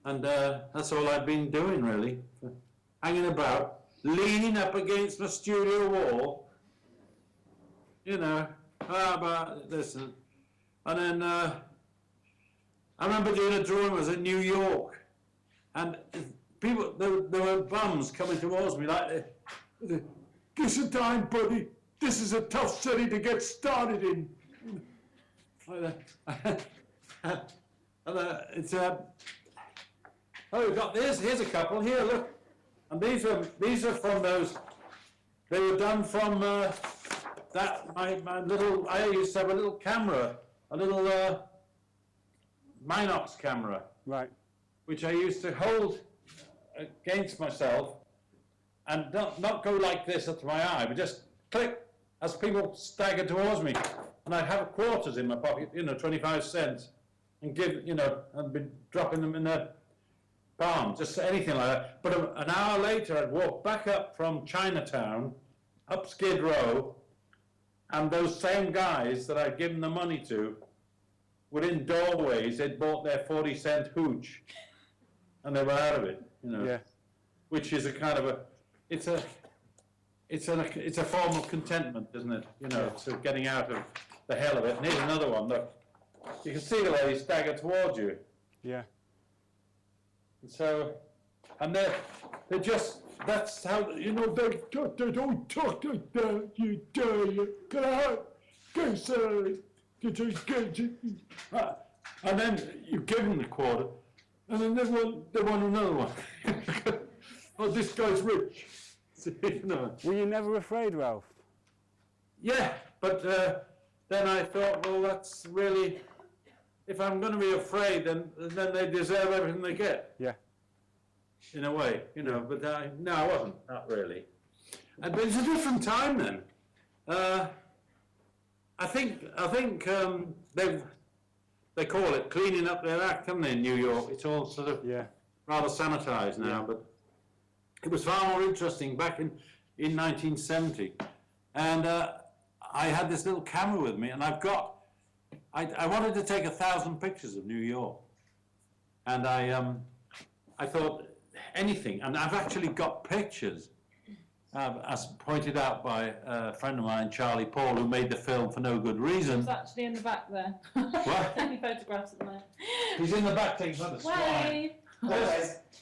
And that's all I've been doing, really. Hanging about, leaning up against my studio wall, you know, how about this? And then I remember doing a drawing, I was in New York, and people, there were bums coming towards me like, "Give some time, buddy, this is a tough city to get started in." Like that. And it's, oh, we've got this, here's a couple, here, look. And these are from those, they were done from my little, I used to have a little camera, a little Minox camera, Right. which I used to hold against myself and not go like this up to my eye, but just click as people staggered towards me. And I'd have quarters in my pocket, you know, 25 cents, and give, you know, and be dropping them in their palm, just anything like that. But an hour later, I'd walk back up from Chinatown, up Skid Row, and those same guys that I'd given the money to were in doorways. They'd bought their 40-cent hooch, and they were out of it, you know. Yeah. Which is a kind of it's a form of contentment, isn't it? You know, so getting out of the hell of it. And here's another one. Look, you can see the way he staggered towards you. Yeah. And so, and they're just, that's how, you know, they don't talk like that, you do, can I have, go sir, and then you give them the quarter, and then they want another one. Oh, this guy's rich. You know. Were you never afraid, Ralph? Yeah, but then I thought, well, that's really, if I'm going to be afraid, then they deserve everything they get. Yeah. In a way, you know, but no, I wasn't, not really. But it's a different time then. I think they call it cleaning up their act, haven't they, in New York? It's all sort of rather sanitized now, but it was far more interesting back in 1970. And I had this little camera with me, and I wanted to take 1,000 pictures of New York. And I thought anything, and I've actually got pictures, as pointed out by a friend of mine, Charlie Paul, who made the film for no good reason. It's actually in the back there. What? Any photographs at the moment? He's in the back taking photos. Wave.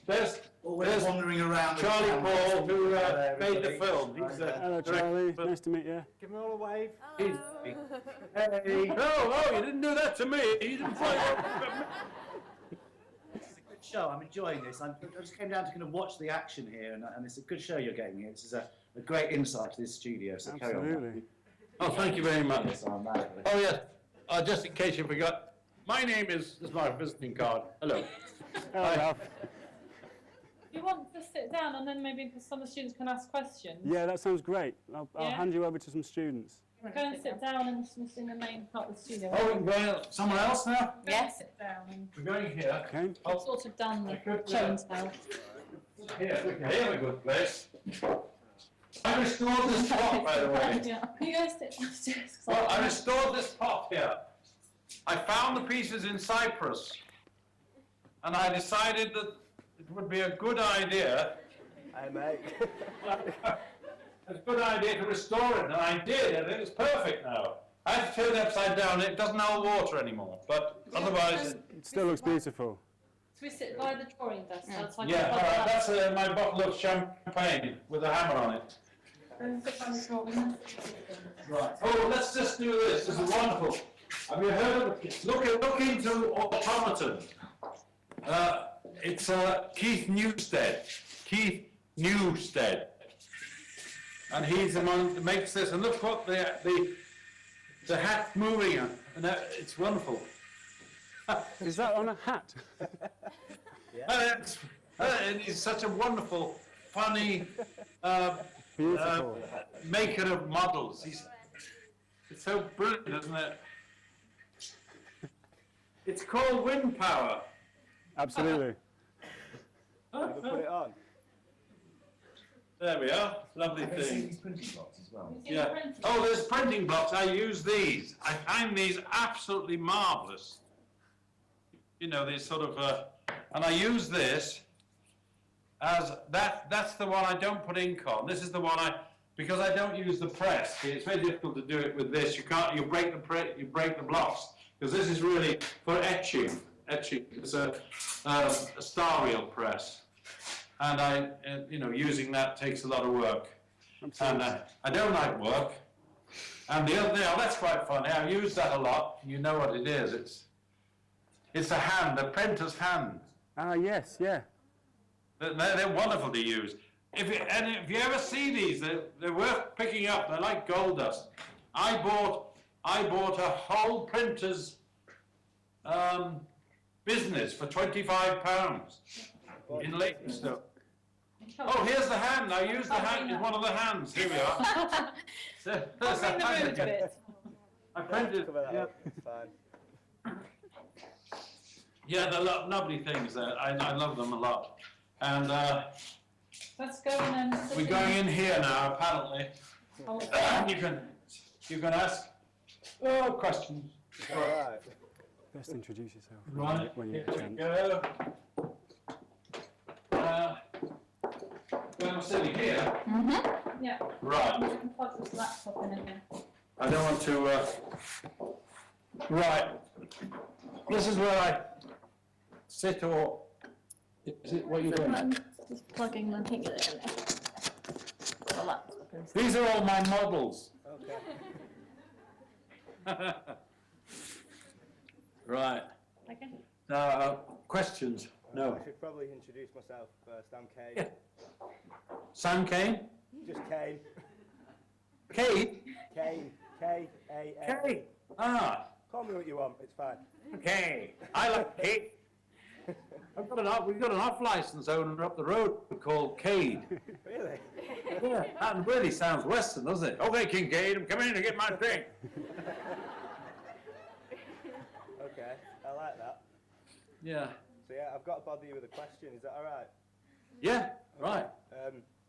There's Always wandering around. Charlie Paul, who made the film. He's Hello, Charlie. Nice to meet you. Give them all a wave. Hey. Oh, you didn't do that to me. You didn't play It's a good show. I'm enjoying this. I just came down to kind of watch the action here, and it's a good show you're getting here. This is a great insight to this studio. So carry on. Absolutely. Oh, thank you very much. Yes, I'm mad. Oh, yes. Just in case you forgot, my name is my visiting card. Hello. Hello, Ralph. You want to sit down and then maybe some of the students can ask questions? Yeah, that sounds great. I'll Yeah. hand you over to some students. Go and sit down and in the main part of the studio. Oh, we're going somewhere else now? Go and sit down and We're going here. Okay. I've sort of done the could, show and tell. Here's a good place. I restored this pot, by the way. Yeah. You go sit downstairs. Well, I restored this pot here. I found the pieces in Cyprus, and I decided that it would be a good idea. Hey, mate. It's a good idea to restore it, and I did, and it's perfect now. I have to turn it upside down, it doesn't hold water anymore, but otherwise, It still looks beautiful. So we sit by the drawing desk. That's like yeah, all right, that's my bottle of champagne with a hammer on it. Sit by the drawing desk. Right. Oh, let's just do this. This is wonderful. Have you heard of it? Look into automaton. It's Keith Newstead. Keith Newstead. And he's the one that makes this. And look what the hat moving, and it's wonderful. Is that on a hat? And he's such a wonderful, funny Beautiful. maker of models. It's so brilliant, isn't it? It's called wind power. Absolutely. We'll put it on. There we are. Lovely Have you seen thing. these printing blocks as well? Yeah. Oh, there's printing blocks. I use these. I find these absolutely marvellous. You know, these sort of, and I use this as that's the one I don't put ink on. This is the one because I don't use the press. See, it's very difficult to do it with this. You break the blocks, because this is really for etching. It's a star reel press. And using that takes a lot of work. Absolutely. And I don't like work. And the other thing, that's quite funny. I use that a lot. You know what it is. It's a hand, a printer's hand. Ah, yes, yeah. They're wonderful to use. If you ever see these, they're worth picking up. They're like gold dust. I bought a whole printer's business for £25 in Leytonstone. Oh, here's the hand. I use the hand. It's one of the hands. Here we are. I'll bring the room a bit. I printed. Cover that Yeah, up. It's fine. yeah, they're lovely things. I love them a lot. And Let's go and then. we're going in here now. Apparently, Oh, you can ask questions. All right. Best introduce yourself Right. when you Here get a we chance. go. When I'm sitting here. yeah. Right. You can plug this laptop in again. I don't want to. Right. This is where I sit, or is it what you're doing? Just plugging the thing in there. The laptop in. These are all my models. Okay. Right. Okay. Now, questions? No. I should probably introduce myself first. I'm Kane. Yeah. Sam Kane? Just Kane. Kate? Kane. K-A-N. Kate. Ah, Call me what you want. It's fine. okay. I like Kate. We've got an off-license owner up the road called Cade. Really? Yeah, that really sounds Western, doesn't it? Okay, Kincaid, I'm coming in to get my drink. Okay. I like that. Yeah. So yeah, I've got to bother you with a question. Is that all right? Yeah, right.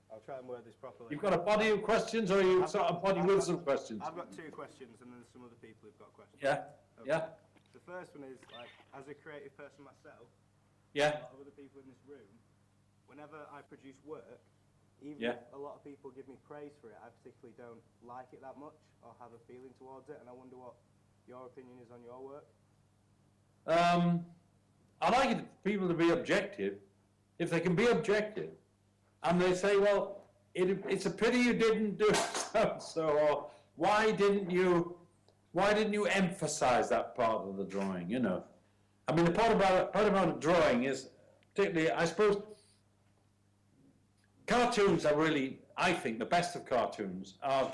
I'll try and word this properly. You've got a body of questions, or you sort of body with some questions? I've got two questions, and then there's some other people who've got questions. Yeah, yeah, The first one is, like, as a creative person myself, a yeah, lot of other people in this room, whenever I produce work, even Yeah. if a lot of people give me praise for it, I particularly don't like it that much or have a feeling towards it, and I wonder what your opinion is on your work. I like it for people to be objective. If they can be objective, and they say, well, it's a pity you didn't do so, or why didn't you emphasize that part of the drawing, you know? I mean, the part about a drawing is, particularly, I suppose, cartoons are really, I think, the best of cartoons are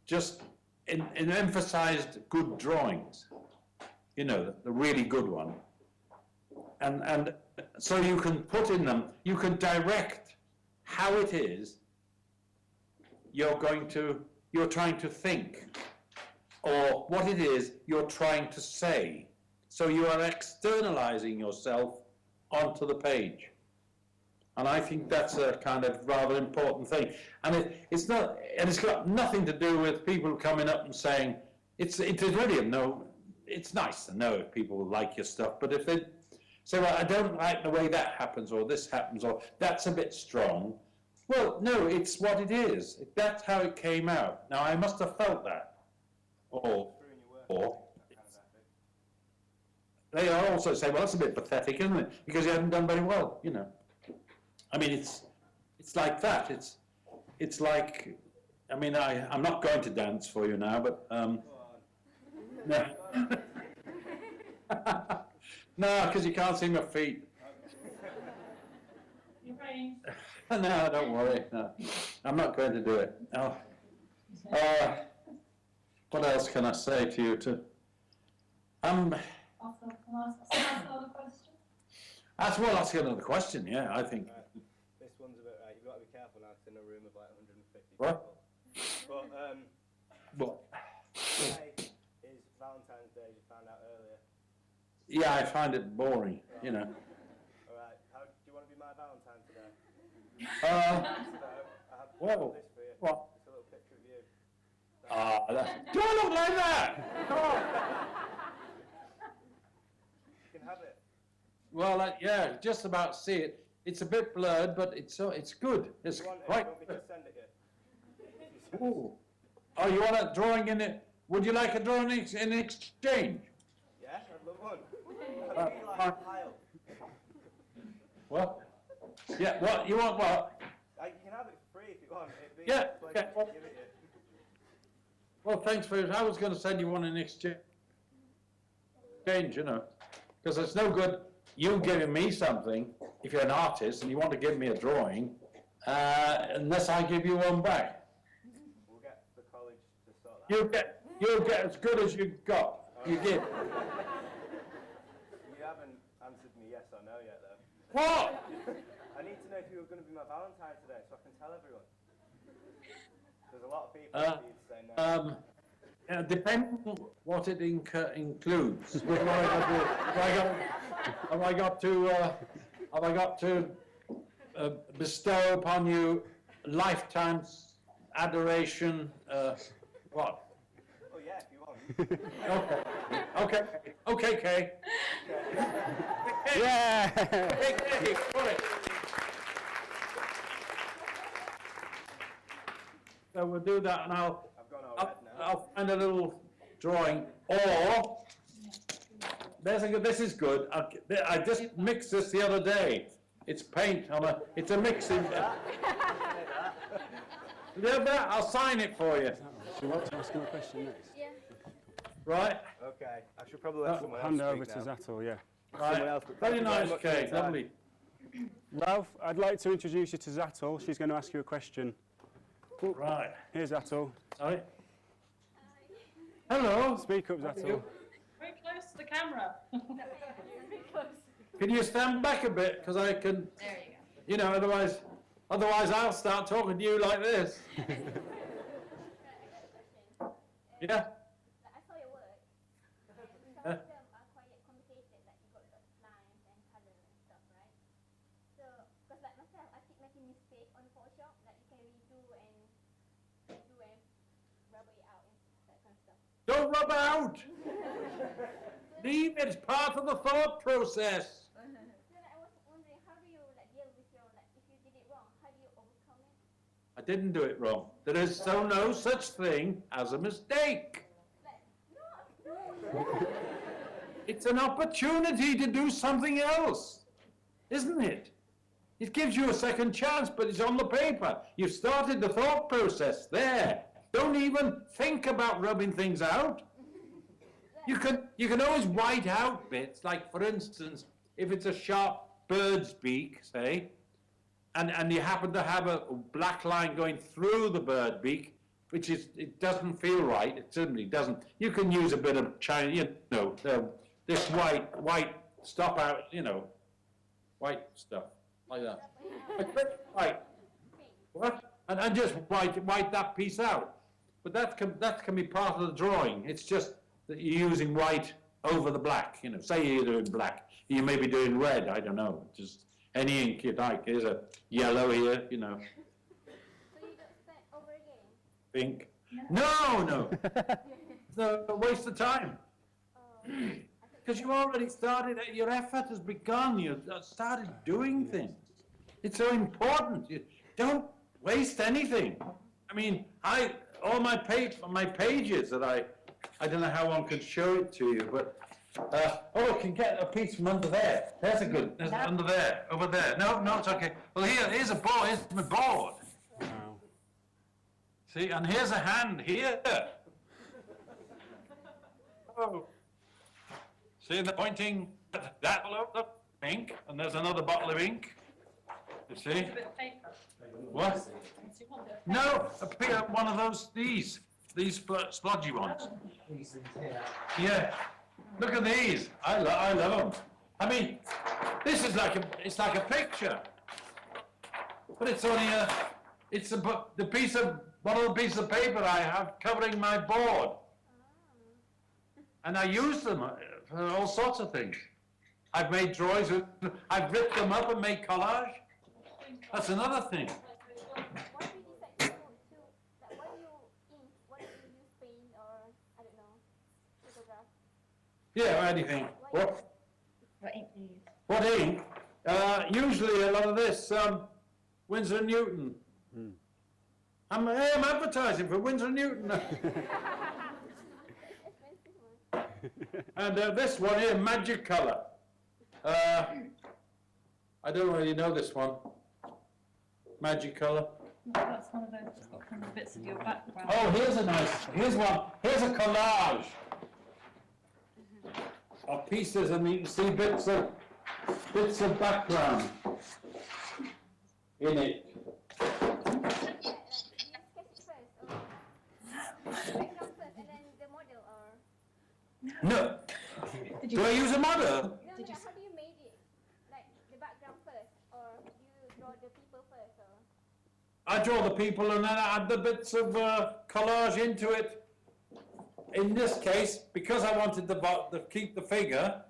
just in emphasized good drawings, you know, the really good one. And so you can put in them, you can direct how it is you're trying to think, or what it is you're trying to say. So you are externalizing yourself onto the page. And I think that's a kind of rather important thing. And it's got nothing to do with people coming up and saying, it's brilliant. No, it's nice to know if people like your stuff, but if they say, well, I don't like the way that happens, or this happens, or that's a bit strong. Well, no, it's what it is. That's how it came out. Now, I must have felt that. Or they also say, well, that's a bit pathetic, isn't it? Because you haven't done very well, you know. I mean, it's like that. It's like, I mean, I'm not going to dance for you now, but no, no, because you can't see my feet. You're right. No, don't worry. No, I'm not going to do it. No. What else can I say to you? Can I ask another question? Ask another question. Yeah, I think. This one's a bit right. You've got to be careful now. It's in a room of like 150 What? people. Well, Today is Valentine's Day. You found out earlier. yeah, I find it boring. You know. All right. How do you want to be my Valentine today? Uh, So I have Whoa. this for you. What? It's a little picture of you. Do I look like that? Oh. You can have it. Well, yeah, just about see it. It's a bit blurred, but it's good. It's You want it? quite. You want me to send it you? Ooh. Oh, you want a drawing in it? Would you like a drawing in exchange? Yeah, I'd love one. I'd be like a pile. What? Yeah. What you want? What? You can have it free if you want. It'd be Yeah, a pleasure okay. to give it you. Well, thanks for it. I was going to send you one in exchange. You know, because it's no good you giving me something if you're an artist and you want to give me a drawing, unless I give you one back. We'll get the college to sort that out. You'll get as good as you got. You give. You haven't answered me yes or no yet, though. What? I need to know if you were going to be my Valentine today, so I can tell everyone. There's a lot of people who need to say no. Depending on what it includes. What have I got to bestow upon you lifetime's adoration? What? Oh yeah, if you want. Okay, Kay. Yeah! Hey, Kay, got it. So we'll do that, and I've gone all red now. I'll find a little drawing, or this is good. I just mixed this the other day. It's paint on it's a mixing. That? I'll sign it for you. Do you want to ask him a question next? Yeah. Right? Okay, I should probably let someone else Hand over speak to now. Zattel, yeah. Someone Right. else, but thank Very you nice, much for your Kay. time. Lovely. Ralph, I'd like to introduce you to Zattel. She's going to ask you a question. Right. Here's Zattel. Sorry. Hello. Speak up, Zattel. Very close to the camera. Very close. Can you stand back a bit? Because I can, There you you know, otherwise I'll start talking to you like this. Yeah? I saw your work. Some Huh? of them are quite complicated, like you got lines and colors and stuff, right? So, because like myself, I keep making mistakes on Photoshop, like you can redo and rub it out and that kind of stuff. Don't rub out. Leave it. It's part of the thought process. So like, I was wondering, how do you like deal with your, like if you did it wrong, how do you overcome it? I didn't do it wrong. There is no such thing as a mistake. Like, no. It's an opportunity to do something else, isn't it? It gives you a second chance, but it's on the paper. You've started the thought process there. Don't even think about rubbing things out. You can always white out bits, like for instance, if it's a sharp bird's beak, say, and you happen to have a black line going through the bird beak, which it doesn't feel right, it certainly doesn't. You can use a bit of China, this white stop out, white stuff, like that. White. What? And just white that piece out. But that can be part of the drawing. It's just that you're using white over the black. You know, say you're doing black, you may be doing red. I don't know. Just any ink you like. Here's a yellow here. You know. So you don't start over again? Pink. No. No, a waste of time. Because you already started. Your effort has begun. You started doing things. It's so important. You don't waste anything. I mean, all my pages that I don't know how one could show it to you, but I can get a piece from under there. There's under there, over there. No, it's okay. Well, here's a board. Here's my board. Wow. See, and here's a hand here. Oh. See, they're pointing at that bottle of ink, and there's another bottle of ink. You see? A bit of paper. What? Do you want a bit of paper? No, one of those, these splodgy ones. These things here. Yeah. Look at these. I love them. I mean, this is it's like a picture. But it's only one of the pieces of paper I have covering my board. And I use them for all sorts of things. I've made drawings, I've ripped them up and made collage. That's another thing. Why do you decide to like, why do you ink? Why do you use paint or, I don't know, photograph? Yeah, anything. What ink do you use? What ink? Usually a lot of this, Winsor & Newton. I'm advertising for Winsor & Newton. Expensive one. And this one here, Magic Colour. I don't really know this one. Magic Colour. That's one of those kind of bits of your background. Oh, here's one. Here's a collage of pieces, and you can see bits of background in it. Do you sketch it first or background first and then the model or? No. Do I use a model? No, how do you make it? Like the background first or you draw the people first or? I draw the people and then I add the bits of collage into it. In this case, because I wanted to keep the figure,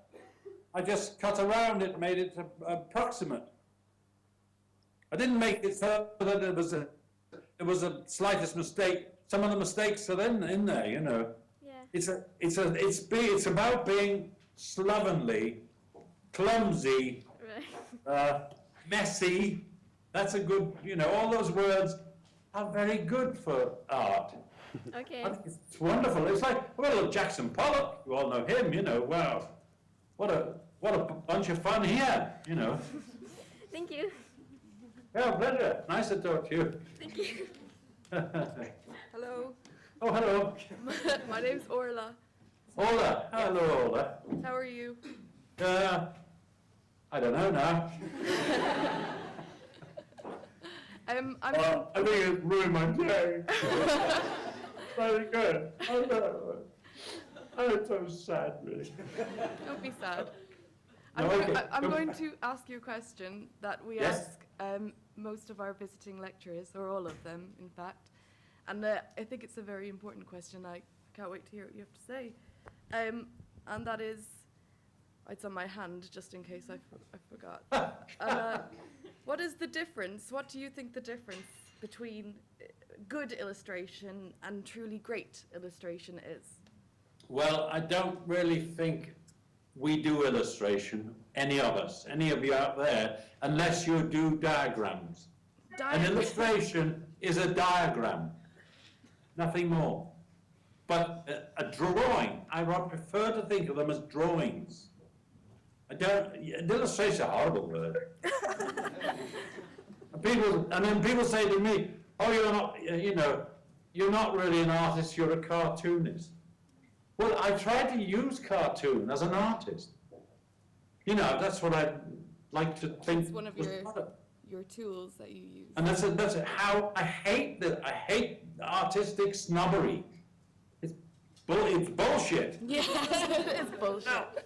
I just cut around it, made it approximate. I didn't make it so that there was a slightest mistake. Some of the mistakes are in there, you know. Yeah. It's about being slovenly, clumsy, Right. messy. That's a good, all those words are very good for art. Okay. I think it's wonderful. It's like, well, Jackson Pollock, you all know him, wow. What a bunch of fun he had, Thank you. Yeah, pleasure. Nice to talk to you. Thank you. Hello, Oh, hello. my name's Orla. Ola. Hello, Ola. How are you? I don't know now. I'm I think it ruined my day. Very good. I'm so sad, really. Don't be sad. No, okay. I'm going to ask you a question that we Yes. ask most of our visiting lecturers, or all of them, in fact. And I think it's a very important question. I can't wait to hear what you have to say. And that is, it's on my hand, just in case I forgot. And, what is the difference? What do you think the difference between good illustration and truly great illustration is? Well, I don't really think we do illustration, any of us, any of you out there, unless you do diagrams. An illustration is a diagram, nothing more. But a drawing, I would prefer to think of them as drawings. An illustration is a horrible word. And then people say to me, oh, you're not really an artist, you're a cartoonist. Well, I try to use cartoon as an artist. That's what I like to think. It's one of your tools that you use. And that's how I hate artistic snobbery. It's bullshit. Yeah, it's bullshit.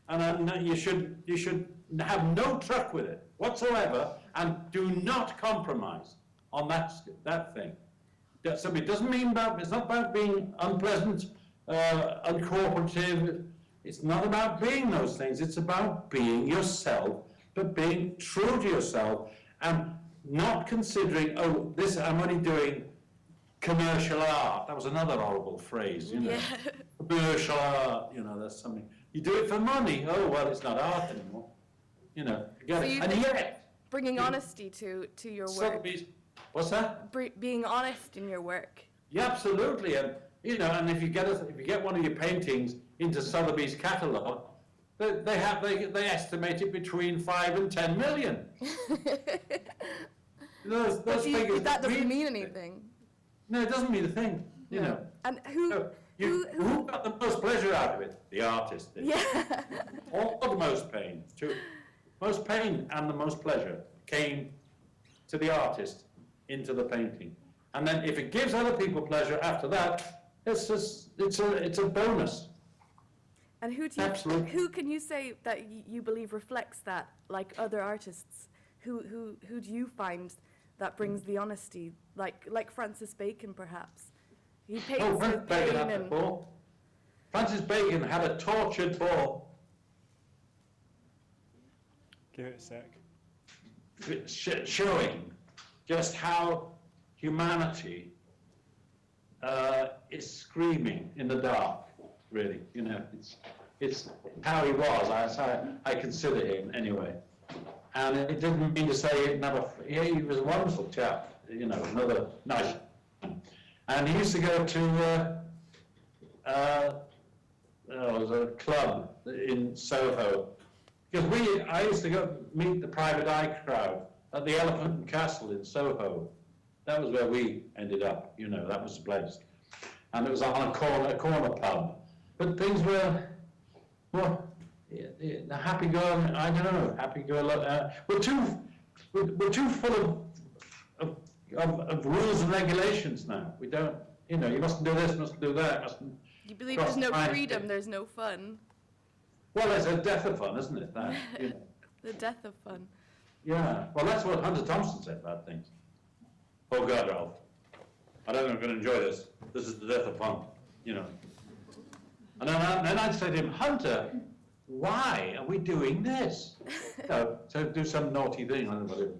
and you should have no truck with it whatsoever, and do not compromise on that thing. So it doesn't mean it's not about being unpleasant, uncooperative. It's not about being those things. It's about being yourself, but being true to yourself, and not considering, oh, this, I'm only doing commercial art. That was another horrible phrase, you know. Yeah. Commercial art, you know, that's something. You do it for money. Oh, well, it's not art anymore. You know, get So it. you And think yet, bringing honesty to your work, Sotheby's, what's that? being honest in your work. Yeah, absolutely. And, you know, and if you get one of your paintings into Sotheby's catalogue, they estimate it between 5 and 10 million. Those figures. That doesn't mean mean anything. No, it doesn't mean a thing, you No. know. And who No, who got the most pleasure out of it? The artist did. yeah. Or the most pain. Most pain and the most pleasure came to the artist into the painting. And then if it gives other people pleasure after that, it's a bonus. And who do you, Absolutely. who can you say that you believe reflects that, like other artists? Who do you find that brings the honesty, like Francis Bacon perhaps? He paints Oh, Francis with Bacon pain had a and ball. Francis Bacon had a tortured ball, Give it a sec. showing just how humanity is screaming in the dark. Really, you know, it's how he was. That's how I consider him anyway. And it didn't mean to say he was a wonderful chap. You know, another nice. And he used to go to there was a club in Soho, because I used to go meet the private eye crowd at the Elephant and Castle in Soho. That was where we ended up, you know, that was the place. And it was on a corner pub. But things were happy-go-lucky, I don't know, happy-go-lucky. We're too full of rules and regulations now. We don't, you know, you mustn't do this, mustn't do that, mustn't. you believe cross there's no the line. freedom, there's no fun. Well, there's a death of fun, isn't it? That, you know. The death of fun. Yeah, well, that's what Hunter Thompson said about things. Oh, God, Ralph, I don't think I'm going to enjoy this. This is the death of fun, you know. And then I'd say to him, Hunter, why are we doing this? You know, to do some naughty thing, I don't know whatever.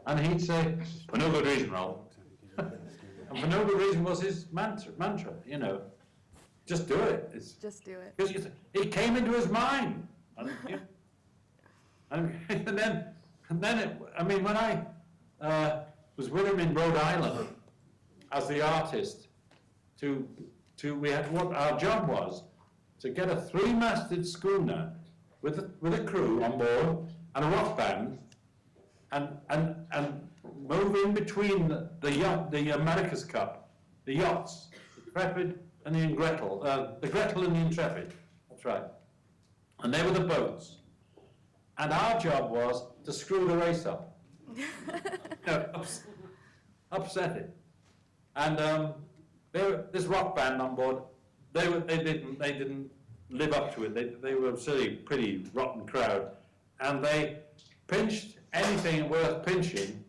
And he'd say, for no good reason, Ralph. And for no good reason was his mantra, you know. Just do it. Just do it. Because it came into his mind. And then I mean, when I was with him in Rhode Island as the artist, what our job was to get a 3-masted schooner with a crew on board and a rock band, and move in between the America's Cup, the yachts, the Intrepid and the Gretel, the Gretel and the Intrepid. That's right. And they were the boats. And our job was to screw the race up, upset it. And this rock band on board, they didn't live up to it. They were a silly, pretty rotten crowd, and they pinched anything worth pinching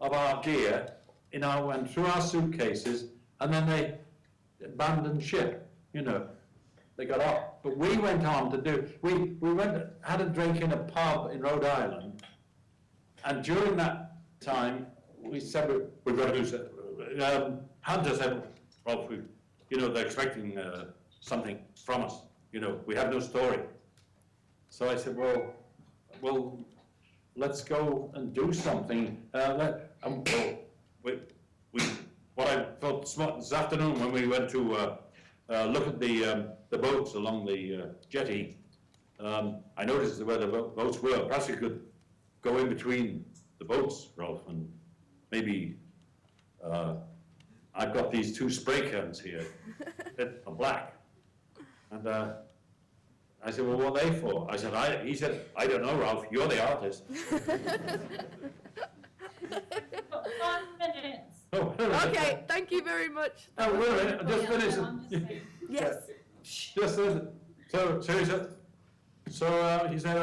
of our gear and through our suitcases, and then they abandoned ship. You know, they got off. But we went on to do. We had a drink in a pub in Rhode Island, and during that time we said we've got to do something. Hunter said, "Well, they're expecting something from us. You know, we have no story." So I said, "Well, let's go and do something." What I felt smart this afternoon when we went to look at the boats along the jetty, I noticed where the boats were. Perhaps we could go in between the boats, Rolf, and maybe I've got these 2 spray cans here that are black. And I said, "Well, what are they for?" He said, "I don't know, Ralph, you're the artist." 5 minutes. Oh, Okay, thank you very much. Oh, wait, just finish. I'm just saying. Yes. Just so he said, So he said,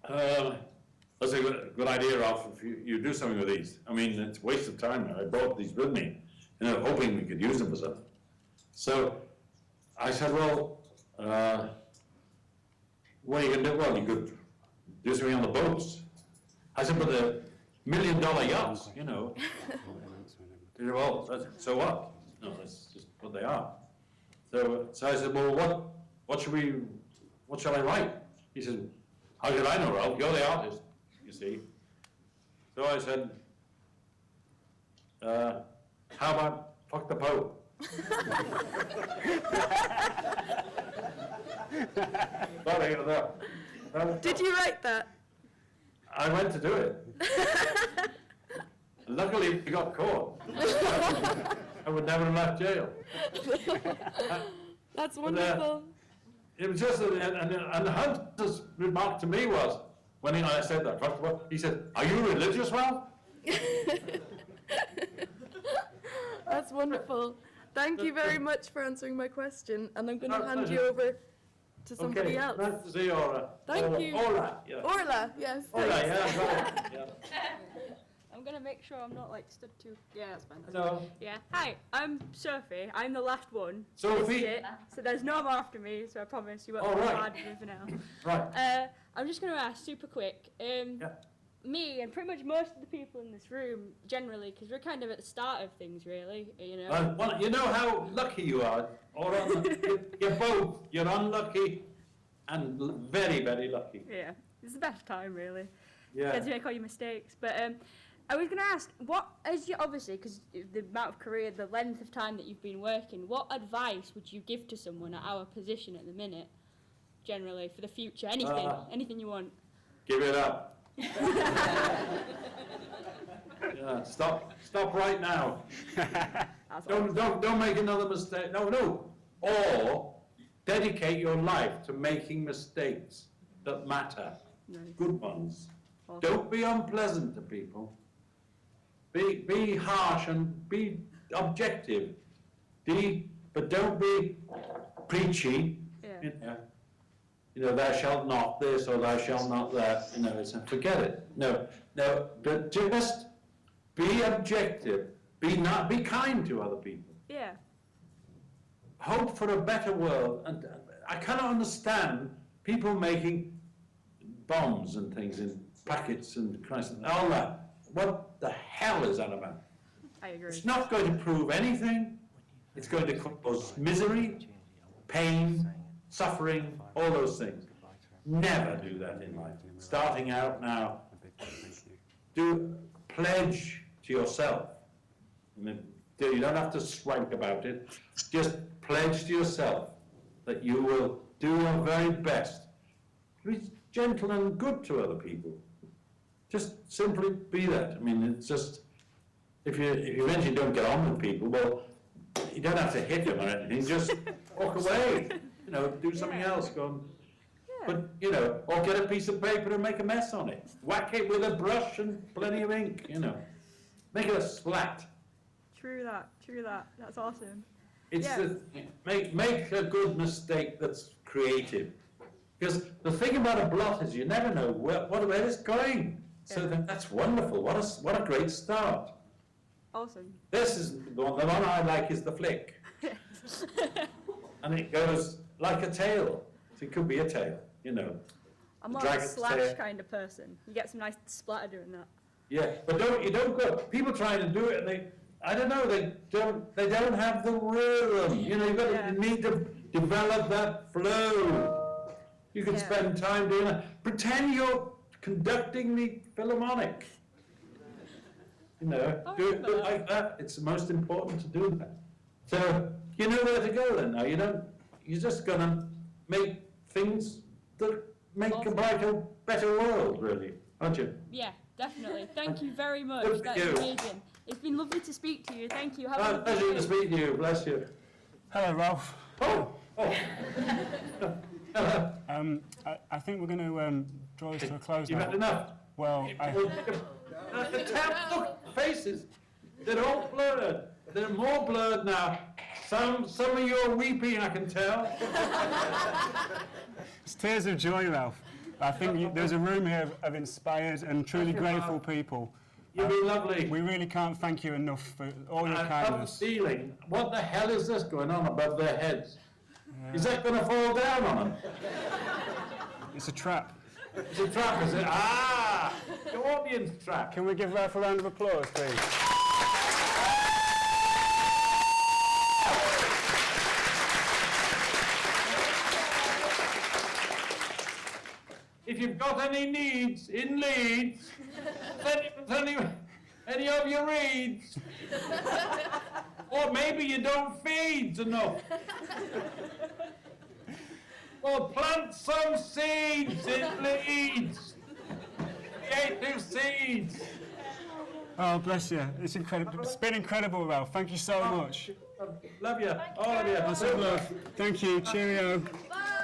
that's a good idea, Ralph, if you do something with these. I mean, it's a waste of time. I brought these with me, hoping we could use them for something. So I said, well, what are you going to do? Well, you could do something on the boats. I said, but the $1 million yachts, you know. He said, well, so what? No, that's just what they are. So I said, well, what shall I write? He said, how should I know, Ralph? You're the artist, you see. So I said, how about fuck the Pope? Sorry, Did you write that? I went to do it. Luckily, we got caught. I would never have left jail. That's wonderful. It was just, and Hunter's remark to me was, when I said that, first of all, he said, are you religious, Ralph? That's wonderful. Thank you very much for answering my question, and I'm going to hand you pleasure. over to somebody Okay, else. nice to see you, Orla. Thank you. Orla, yeah. Orla, yes. Orla, thanks. yeah, right, yeah. I'm gonna make sure I'm not like stood too. Yeah, that's fine. No. Yeah. Hi, I'm Sophie. I'm the last one. Sophie? This is it. So there's no more after me. So I promise you won't Oh, be right. hard with anything else. Right. I'm just gonna ask super quick. Yeah. Me and pretty much most of the people in this room, generally, because we're kind of at the start of things, really. You know. Well, you know how lucky you are, Orla. You're both. You're unlucky and very, very lucky. Yeah. It's the best time, really. Yeah. Get to make all your mistakes. But I was going to ask, what, as you obviously, because the amount of career, the length of time that you've been working, what advice would you give to someone at our position at the minute, generally, for the future? Anything, anything you want. Give it up. Yeah, stop right now. That's all. Don't make another mistake. No. Or dedicate your life to making mistakes that matter. Nice. Good ones. Awesome. Don't be unpleasant to people. Be harsh and be objective. But don't be preachy. Yeah. You know, thou shalt not this or thou shalt not that. You know, forget it. No. But just be objective. Be kind to other people. Yeah. Hope for a better world. And I cannot understand people making bombs and things in packets and Christ and all that. What the hell is that about? I agree. It's not going to prove anything. It's going to cause misery, pain, suffering, all those things. Never do that in life. Starting out now, pledge to yourself. I mean, you don't have to swank about it. Just pledge to yourself that you will do your very best. Be gentle and good to other people. Just simply be that. I mean, it's just, if you eventually don't get on with people, well, you don't have to hit them or anything, just walk away, you know, do something else, go on. But, you know, or get a piece of paper and make a mess on it. Whack it with a brush and plenty of ink, you know. Make it a splat. True that. That's awesome. It's Yeah. make a good mistake that's creative. Because the thing about a blot is you never know where it's going. So that's wonderful. What a great start. Awesome. This is the one I like is the flick. And it goes like a tail. So it could be a tail, you know. I'm more Drag a it slash tail. kind of person. You get some nice splatter doing that. Yeah, but you don't go. People trying to do it, and I don't know. They don't have the rhythm. You know, you need to develop that flow. You can spend time doing that. Pretend you're conducting the Philharmonic. You know, do it like that. It's the most important to do that. So you know where to go then. Now you're just gonna make things that make a brighter, better world, really, aren't you? Yeah, definitely. Thank you very much. Good for That's you. amazing. It's been lovely to speak to you. Thank you. Have a lovely Pleasure day. to speak to you. Bless you. Hello, Ralph. Oh. Hello. I think we're going to draw this to a close You've now. had enough. Well, Look, faces, they're all blurred. They're more blurred now Some of you are weeping, I can tell. It's tears of joy, Ralph. I think there's a room here of inspired and truly grateful people. You've been lovely. We really can't thank you enough for all your And up the kindness. ceiling, what the hell is this going on above their heads? Is that going to fall down on them? It's a trap. It's a trap, is it? Ah! The audience trap. Can we give Ralph a round of applause, please? If you've got any needs in Leeds, any of your reads, or maybe you don't feed enough. Well, plant some seeds in Leeds. Creative seeds. Oh, bless you. It's incredible. It's been incredible, Ralph. Thank you so much. Love you, all of you. Lots of love. Thank you. Cheerio. Bye.